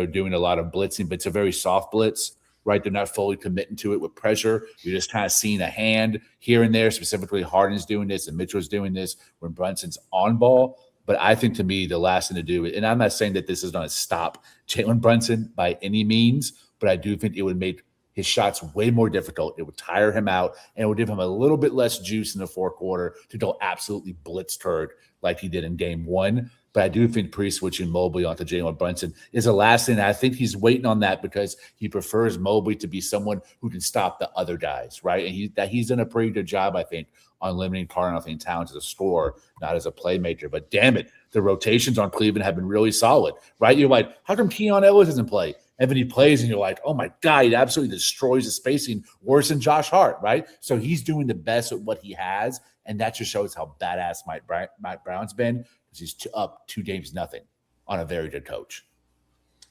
doing a lot of blitzing, but it's a very soft blitz, right? They're not fully committing to it with pressure. You're just kind of seeing a hand here and there. Specifically, Harden's doing this and Mitchell's doing this when Brunson's on ball. But I think, to me, the last thing to do, and I'm not saying that this is going to stop Jalen Brunson by any means, but I do think it would make his shots way more difficult. It would tire him out, and it would give him a little bit less juice in the fourth quarter to go absolutely blitz turd like he did in game one. But I do think pre-switching Mobley onto Jalen Brunson is the last thing. I think he's waiting on that because he prefers Mobley to be someone who can stop the other guys, right? And he's done a pretty good job, I think, on limiting Karl-Anthony Towns as a scorer, not as a playmaker. But damn it, the rotations on Cleveland have been really solid, right? You're like, how come Keon Ellis doesn't play? And then he plays, and you're like, oh my God, he absolutely destroys the spacing worse than Josh Hart, right? So he's doing the best with what he has, and that just shows how badass Mike Brown's been, because he's up 2-0 on a very good coach.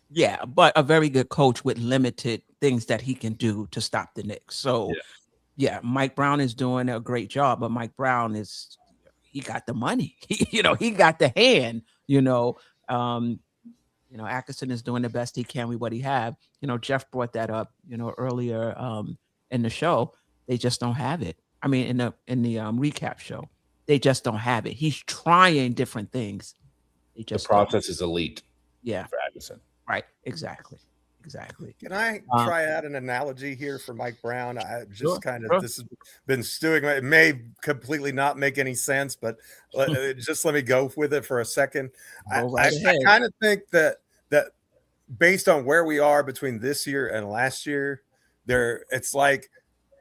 Yeah, but a very good coach with limited things that he can do to stop the Knicks. So, yeah, Mike Brown is doing a great job, but Mike Brown he got the money. He got the hand, Atkinson is doing the best he can with what he have. Geoff brought that up, earlier in the show. They just don't have it. I mean, in the recap show, they just don't have it. He's trying different things. The process is elite. Yeah, for Atkinson. Right. Exactly. Can I try out an analogy here for Mike Brown? I just this has been stewing. It may completely not make any sense, but just let me go with it for a second. I kind of think that based on where we are between this year and last year, it's like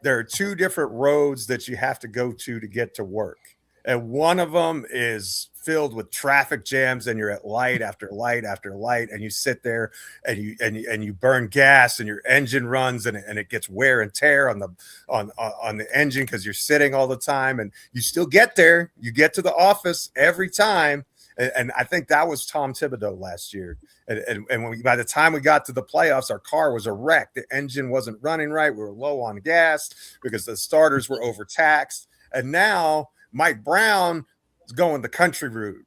there are two different roads that you have to go to get to work. And one of them is filled with traffic jams, and you're at light after light after light, and you sit there and you burn gas, and your engine runs, and it gets wear and tear on the engine because you're sitting all the time, and you still get there. You get to the office every time. And I think that was Tom Thibodeau last year. And by the time we got to the playoffs, our car was a wreck. The engine wasn't running right. We were low on gas because the starters were overtaxed. And now Mike Brown is going the country route.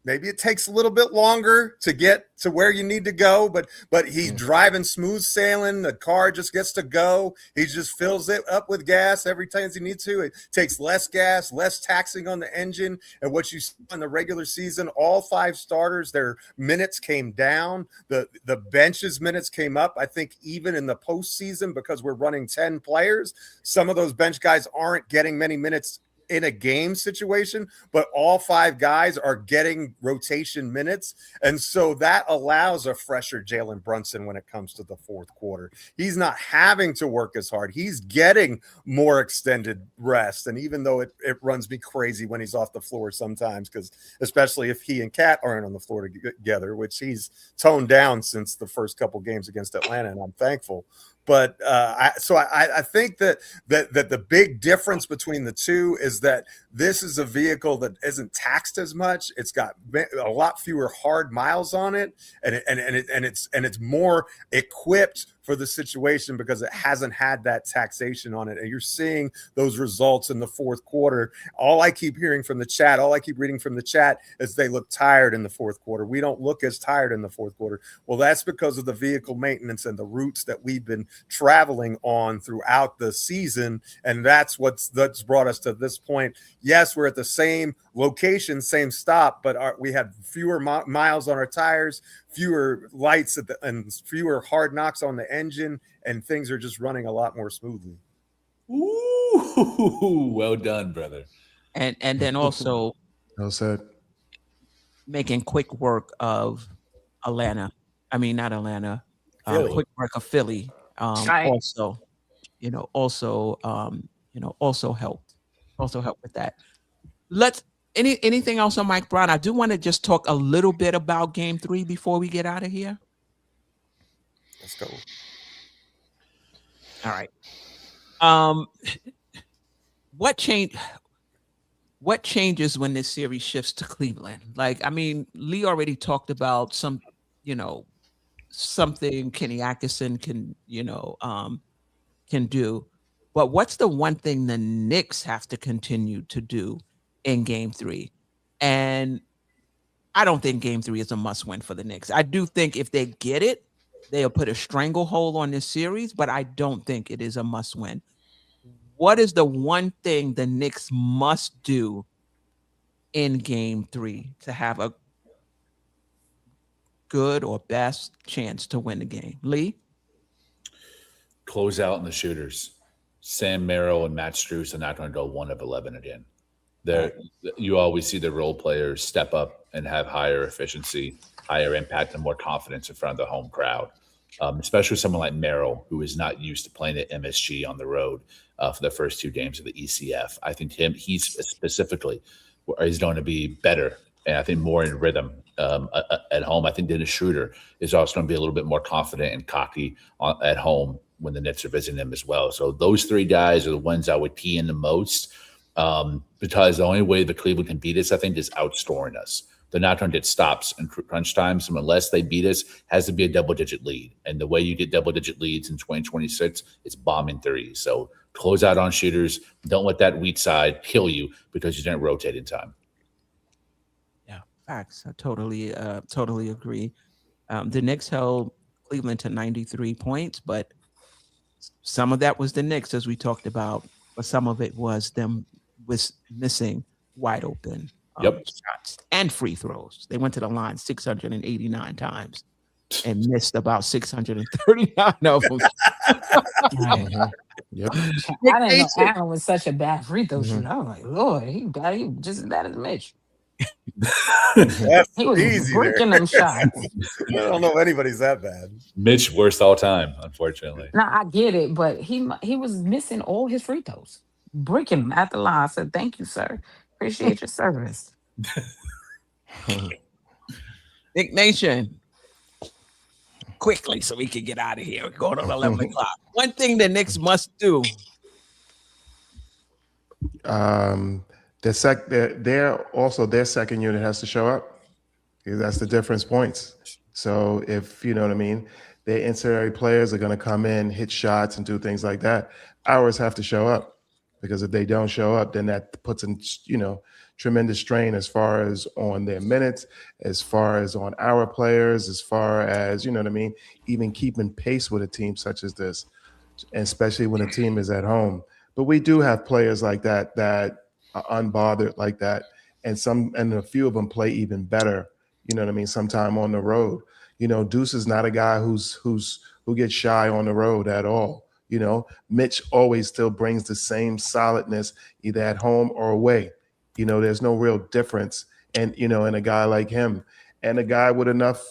Maybe it takes a little bit longer to get to where you need to go, but he's driving smooth sailing. The car just gets to go. He just fills it up with gas every time he needs to. It takes less gas, less taxing on the engine. And what you saw in the regular season, all 5 starters, their minutes came down. The bench's minutes came up. I think even in the postseason, because we're running 10 players, some of those bench guys aren't getting many minutes in a game situation, but all 5 guys are getting rotation minutes. And so that allows a fresher Jalen Brunson when it comes to the fourth quarter. He's not having to work as hard. He's getting more extended rest. And even though it runs me crazy when he's off the floor sometimes, because especially if he and Cat aren't on the floor together, which he's toned down since the first couple games against Atlanta, and I'm thankful. But I think that the big difference between the two is that this is a vehicle that isn't taxed as much. It's got a lot fewer hard miles on it, and it's more equipped for the situation because it hasn't had that taxation on it. And you're seeing those results in the fourth quarter. All I keep hearing from the chat, all I keep reading from the chat is they look tired in the fourth quarter. We don't look as tired in the fourth quarter. Well, that's because of the vehicle maintenance and the routes that we've been traveling on throughout the season. And that's brought us to this point. Yes, we're at the same location, same stop, but we had fewer miles on our tires, fewer lights and fewer hard knocks on the engine, and things are just running a lot more smoothly. Ooh, well done, brother. And then also well said. Making quick work of Atlanta. I mean, not Atlanta. Quick work of Philly. Also helped with that. Anything else on Mike Brown? I do want to just talk a little bit about Game 3 before we get out of here. Let's go. All right. What changes when this series shifts to Cleveland? Like, I mean, Lee already talked about something Kenny Atkinson can do. But what's the one thing the Knicks have to continue to do in Game 3? And I don't think Game 3 is a must-win for the Knicks. I do think if they get it, they'll put a stranglehold on this series, but I don't think it is a must-win. What is the one thing the Knicks must do in Game 3 to have a good or best chance to win the game? Lee? Close out in the shooters. Sam Merrill and Matt Strus are not going to go 1 of 11 again. You always see the role players step up and have higher efficiency, higher impact, and more confidence in front of the home crowd. Especially someone like Merrill, who is not used to playing at MSG on the road for the first 2 games of the ECF. I think he's specifically is going to be better, and I think more in rhythm at home. I think Dennis Schroeder is also going to be a little bit more confident and cocky at home when the Knicks are visiting them as well. So those 3 guys are the ones I would key in the most. Because the only way the Cleveland can beat us, I think, is outscoring us. They're not going to get stops in crunch time. So unless they beat us, has to be a double-digit lead. And the way you get double-digit leads in 2026 is bombing threes. So close out on shooters. Don't let that weak side kill you because you didn't rotate in time. Yeah, facts. I totally agree. The Knicks held Cleveland to 93 points, but some of that was the Knicks, as we talked about, but some of it was them missing wide open shots and free throws. They went to the line 689 times and missed about 639 of them. Yep. I didn't know Allen was such a bad free throw shooter. I was like, Lord, he just as bad as Mitch. That's He was easy breaking there. them shots. I don't know if anybody's that bad. Mitch, worst all time, unfortunately. Now I get it, but he was missing all his free throws, breaking them at the line. I said, "Thank you, sir. Appreciate your service." Nick Nation, quickly so we can get out of here. We're going on 11 o'clock. One thing the Knicks must do. Their second unit has to show up, because that's the difference points. So if you know what I mean, their ancillary players are going to come in, hit shots, and do things like that. Ours have to show up, because if they don't show up, then that puts in tremendous strain as far as on their minutes, as far as on our players, as far as even keeping pace with a team such as this, and especially when a team is at home. But we do have players like that are unbothered like that, and a few of them play even better. Sometime on the road. Deuce is not a guy who gets shy on the road at all. Mitch always still brings the same solidness either at home or away. There's no real difference, and in a guy like him, and a guy with enough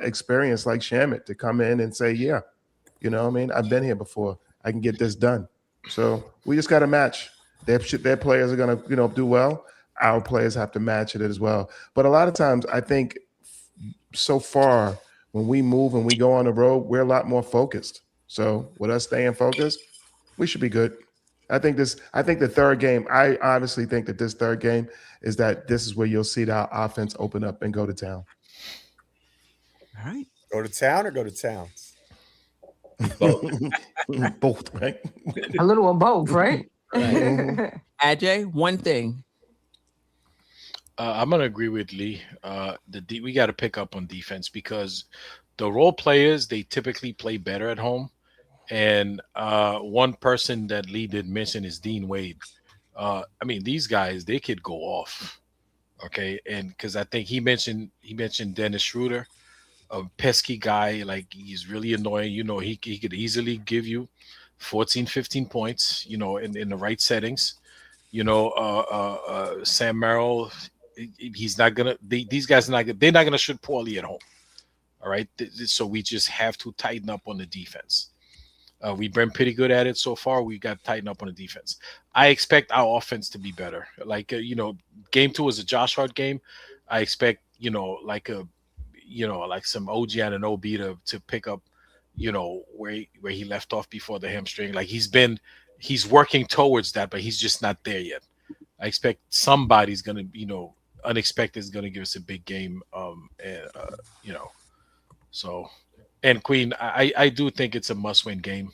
experience like Shamet to come in and say, yeah, I've been here before. I can get this done. So we just got to match. Their players are going to, do well. Our players have to match it as well. But a lot of times, I think so far when we move and we go on the road, we're a lot more focused. So with us staying focused, we should be good. I think the third game, I honestly think that this third game is where you'll see the offense open up and go to town. All right. Go to town or go to towns? Both, right? A little of both, right? Ajay, one thing. I'm gonna agree with Lee. We got to pick up on defense, because the role players, they typically play better at home. And one person that Lee did mention is Dean Wade. These guys, they could go off. Okay, and because I think he mentioned Dennis Schroeder, a pesky guy. Like, he's really annoying. He could easily give you 14, 15 points. In the right settings. Sam Merrill. He's not gonna. These guys they're not gonna shoot poorly at home. All right, so we just have to tighten up on the defense. We've been pretty good at it so far. We got to tighten up on the defense. I expect our offense to be better. Like game 2 is a Josh Hart game. I expect like some OG Anunoby to pick up where he left off before the hamstring. Like he's working towards that, but he's just not there yet. I expect somebody's gonna unexpected is gonna give us a big game. So. And Queen, I do think it's a must-win game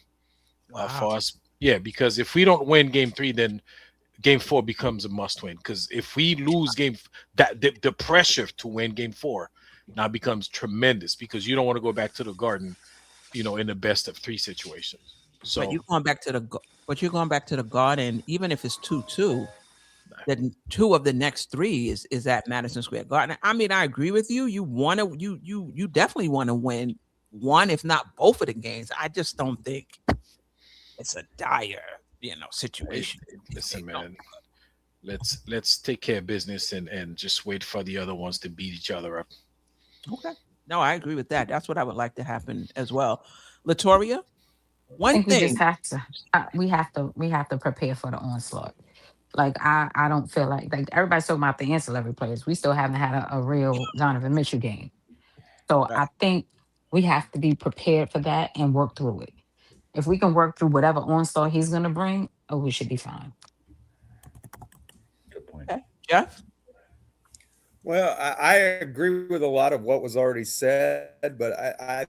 for us. Yeah, because if we don't win game 3, then game 4 becomes a must-win. Because if we lose the pressure to win game 4 now becomes tremendous, because you don't want to go back to the Garden, in the best of 3 situations. So But you're going back to the Garden, even if it's 2-2. Then 2 of the next 3 is at Madison Square Garden. I agree with you. You definitely want to win one, if not both of the games, I just don't think it's a dire, situation. Listen, man. Let's take care of business and just wait for the other ones to beat each other up. Okay. No, I agree with that. That's what I would like to happen as well. Latoria, I think we just have to we have to prepare for the onslaught. Like I don't feel like everybody's talking about the ancillary players. We still haven't had a real Donovan Mitchell game. So Right. I think we have to be prepared for that and work through it. If we can work through whatever onslaught he's gonna bring, we should be fine. Good point. Okay. Geoff? Well, I agree with a lot of what was already said, but I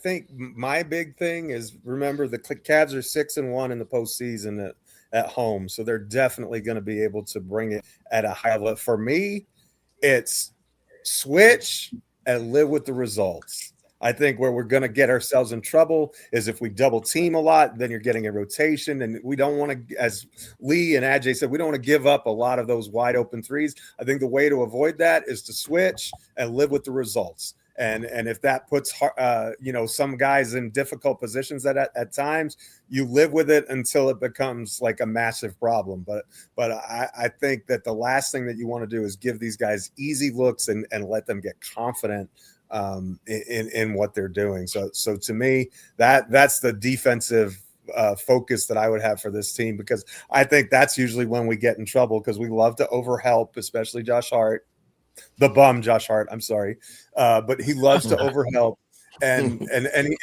think my big thing is, remember, the Cavs are 6-1 in the postseason at home, so they're definitely going to be able to bring it at a high level. For me, it's switch and live with the results. I think where we're going to get ourselves in trouble is if we double team a lot, then you're getting a rotation. And we don't want to, as Lee and Ajay said, we don't want to give up a lot of those wide open threes. I think the way to avoid that is to switch and live with the results. And if that puts, some guys in difficult positions at times, you live with it until it becomes like a massive problem. But I think that the last thing that you want to do is give these guys easy looks and let them get confident in what they're doing. So to me, that's the defensive focus that I would have for this team, because I think that's usually when we get in trouble, because we love to overhelp, especially Josh Hart, the bum Josh Hart. I'm sorry, but he loves to overhelp. And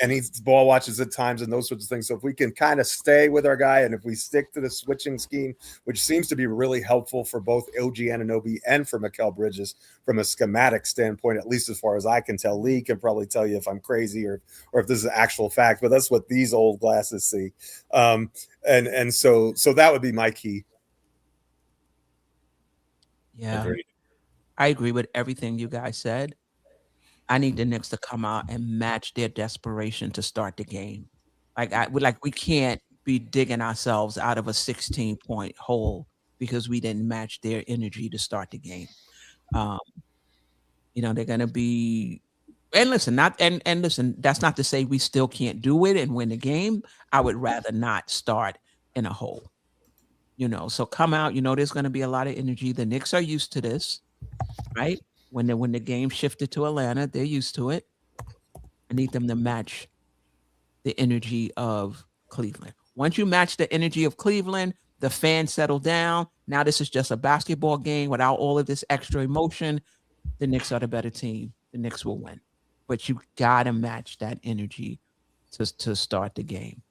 he ball watches at times and those sorts of things. So if we can kind of stay with our guy, and if we stick to the switching scheme, which seems to be really helpful for both OG Anunoby and for Mikal Bridges from a schematic standpoint, at least as far as I can tell. Lee can probably tell you if I'm crazy or if this is actual fact, but that's what these old glasses see. And so that would be my key. Yeah, agreed. I agree with everything you guys said. I need the Knicks to come out and match their desperation to start the game. We can't be digging ourselves out of a 16-point hole because we didn't match their energy to start the game. They're going to be, and listen, that's not to say we still can't do it and win the game. I would rather not start in a hole. So come out, there's going to be a lot of energy. The Knicks are used to this, right? When the game shifted to Atlanta, they're used to it. I need them to match the energy of Cleveland. Once you match the energy of Cleveland, the fans settle down. Now this is just a basketball game without all of this extra emotion. The Knicks are the better team. The Knicks will win. But you got to match that energy to start the game.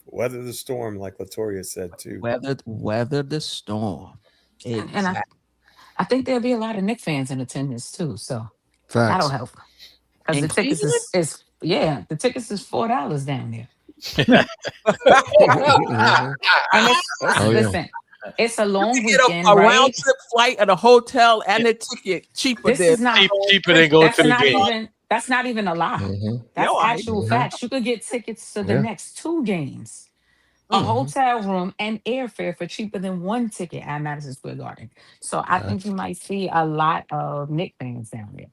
Weather the storm, like Latoria said, too. Weather the storm. Exactly. And I think there'll be a lot of Knicks fans in attendance too, so that'll help. Because the tickets is the tickets is $4 down there. And listen, it's a long weekend, a right? round trip flight and a hotel and a ticket cheaper than going to the game. That's not even a lie. Mm-hmm. That's actual facts. You could get tickets to the next 2 games. A hotel room and airfare for cheaper than 1 ticket at Madison Square Garden. So I think you might see a lot of Knicks fans down there.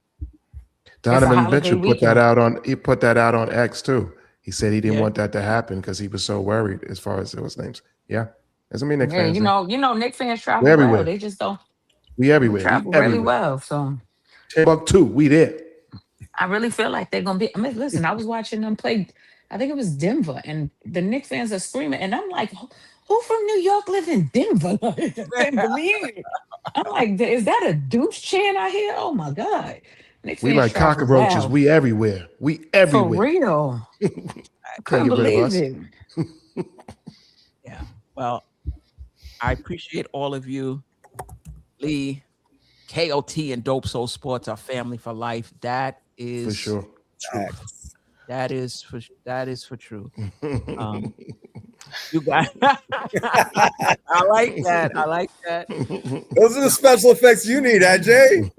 Donovan Mitchell put that out on X too. He said he didn't want that to happen because he was so worried as far as those names. Yeah. Doesn't mean Knicks fans. You know, Knicks fans travel well. They just don't. We everywhere. Travel really well. So Timbuktu, we there. I really feel like they're gonna be. I mean, listen, I was watching them play. I think it was Denver, and the Knicks fans are screaming, and I'm like, "Who from New York live in Denver?" I can't believe it. I'm like, "Is that a douche chant I hear?" Oh my god! Knicks we like cockroaches. Well. We everywhere. We everywhere. For real. I can't believe it. Yeah. Well, I appreciate all of you, Lee, KOT, and DopeSoulSports are family for life. That is for sure. True. That is for true. You guys, I like that. Those are the special effects you need, Ajay.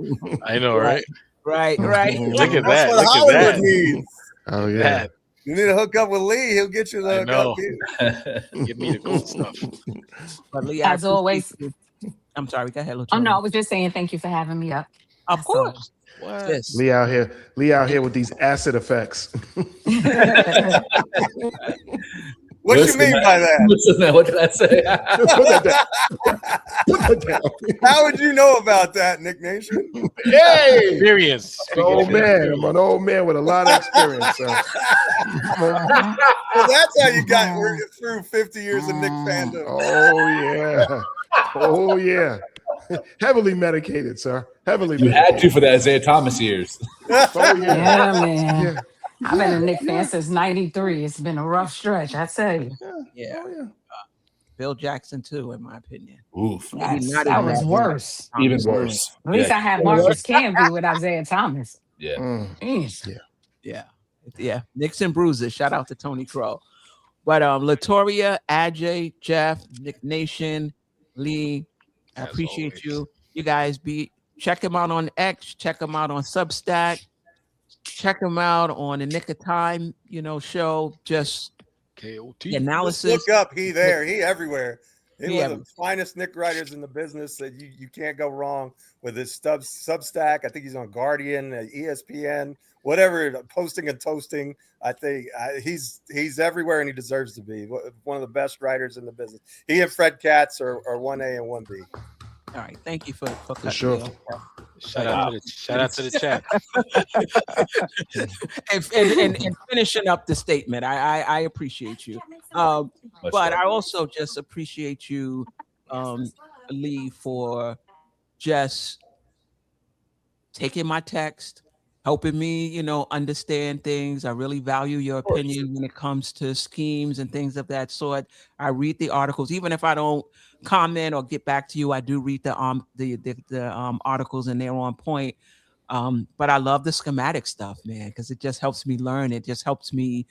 I know, right? Right. Look at that. That's what Look Hollywood at that. needs. Oh yeah. You need to hook up with Lee. He'll get you the hook up. Give me the cool stuff. But Lee, as always. I'm sorry. Go ahead, Latoya. Oh no, I was just saying thank you for having me up. Of course. What? Sis. Lee out here with these acid effects. What you mean by that? Listen, man, what did I say? Put that down. Put that down. How would you know about that, Nick Nation? Hey, Experience. old man. I'm an old man with a lot of experience. So. Well, that's how you got through 50 years of Nick fandom. Oh yeah. Heavily medicated, sir. Heavily You medicated. had to for the Isaiah Thomas years. Oh yeah. Yeah, man. Yeah. I've been a Knicks fan since '93. It's been a rough stretch, I tell you. Yeah. Oh, yeah. Bill Jackson too, in my opinion. Oof. That was worse. Even worse. At least I had Marcus Camby with Isaiah Thomas. Yeah. Jeez. Yeah. Knicks and bruises. Shout out to Tony Crow. But Latoria, Ajay, Jeff, Nick Nation, Lee, I As appreciate always. you. You guys check him out on X, check him out on Substack, check him out on the Nick of Time, show. Just KOT. the analysis. Just look up he everywhere. He Yeah. one of the finest Nick writers in the business. That you can't go wrong with his Substack. I think he's on Guardian, ESPN, whatever, posting and toasting. I think he's everywhere and he deserves to be one of the best writers in the business. He and Fred Katz are 1A and 1B. All right, thank you for cutting sure. me off. Shout out to the chat. and finishing up the statement, I appreciate you. But I also just appreciate you, Lee, for just taking my text, helping me, understand things. I really value your opinion when it comes to schemes and things of that sort. I read the articles, even if I don't comment or get back to you. I do read the articles and they're on point. But I love the schematic stuff, man, because it just helps me learn. It just helps me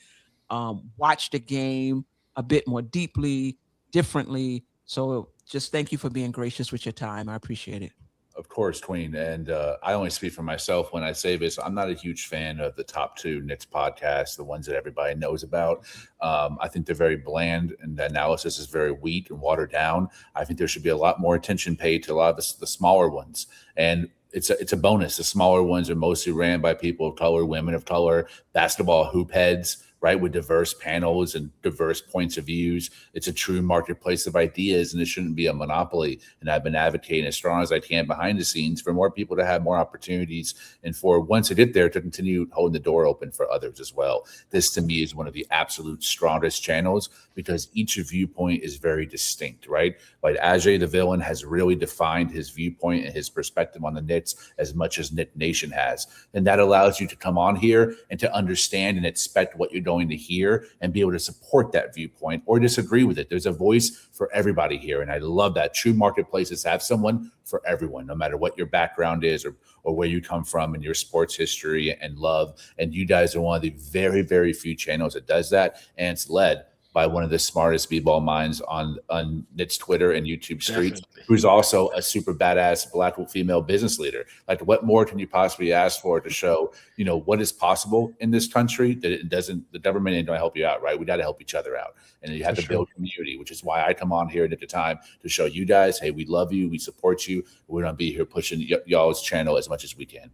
watch the game a bit more deeply, differently. So just thank you for being gracious with your time. I appreciate it. Of course, Queen. And I only speak for myself when I say this. I'm not a huge fan of the top two Knicks podcasts, the ones that everybody knows about. I think they're very bland and the analysis is very weak and watered down. I think there should be a lot more attention paid to a lot of the smaller ones. And it's a bonus. The smaller ones are mostly ran by people of color, women of color, basketball hoop heads, right, with diverse panels and diverse points of views. It's a true marketplace of ideas, and it shouldn't be a monopoly. And I've been advocating as strong as I can behind the scenes for more people to have more opportunities, and for once they get there, to continue holding the door open for others as well. This, to me, is one of the absolute strongest channels because each viewpoint is very distinct, right? Like Ajay, the villain, has really defined his viewpoint and his perspective on the Knicks as much as Nick Nation has. And that allows you to come on here and to understand and expect what you're going to hear and be able to support that viewpoint or disagree with it. There's a voice for everybody here. And I love that. True marketplaces have someone for everyone, no matter what your background is or where you come from and your sports history and love. And you guys are one of the very, very few channels that does that. And it's led by one of the smartest b-ball minds on Knicks Twitter and YouTube streets, who's also a super badass Black female business leader. Like, what more can you possibly ask for to show, what is possible in this country? That it doesn't, the government ain't gonna help you out, right? We got to help each other out, and you have to build community, which is why I come on here at the time to show you guys, hey, we love you, we support you. We're gonna be here pushing y'all's channel as much as we can.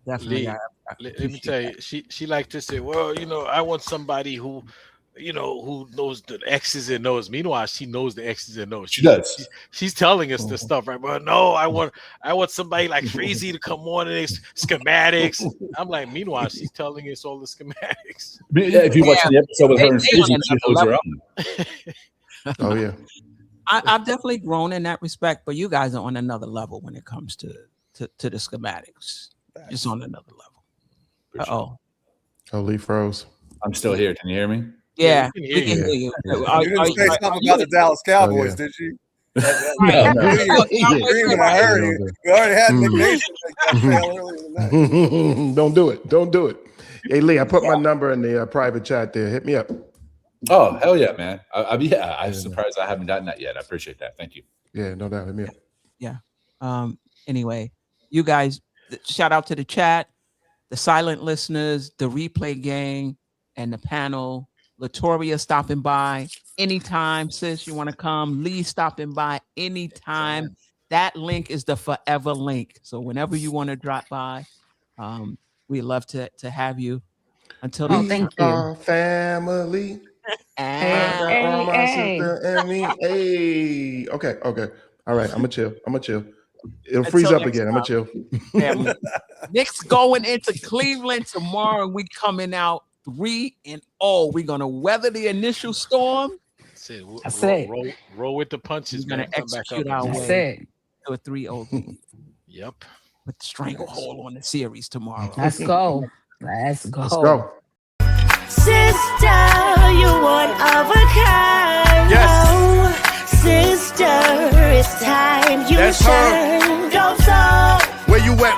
Definitely. Let me tell you, she liked to say, well, I want somebody who knows the X's and O's. Meanwhile, she knows the X's and O's. She does. She's telling us this stuff, right? But no, I want somebody like Freezy to come on and schematics. I'm like, meanwhile, she's telling us all the schematics. Yeah, if you watch the episode with her and Freezy, she holds her own. Oh yeah. I've definitely grown in that respect, but you guys are on another level when it comes to the schematics. Just on another level. Oh, Lee froze. I'm still here. Can you hear me? Yeah, we we can hear you. You didn't say something about the Dallas Cowboys, yeah. did you? No. I heard it. We already had Nick Nation make that fail earlier than that. Don't do it. Hey, Lee, I put my number in the private chat there. Hit me up. Oh, hell yeah, man. I'm surprised I haven't done that yet. I appreciate that. Thank you. Yeah, no doubt. Hit me up. Yeah. Anyway, you guys, shout out to the chat, the silent listeners, the replay gang, and the panel. Latoria stopping by anytime, sis. You want to come? Lee stopping by anytime. That link is the forever link. So whenever you want to drop by, We love to have you. Until Oh, then, thank you. Our family. Hey, My hey. sister and me. Hey. Okay. All right. I'm gonna chill. It'll Until freeze up next again. I'm gonna chill. family. Knicks going into Cleveland tomorrow, and we coming out 3-0. We're gonna weather the initial storm. That's it. Roll with the punches. We're gonna execute our That's way it. to a 3-0 lead. Yep. With the stranglehold on the series tomorrow. Let's go. Let's go. Let's go. Sister, you one of a kind. Yes. Sister, it's time you That's shine. Dope soul. Where you at?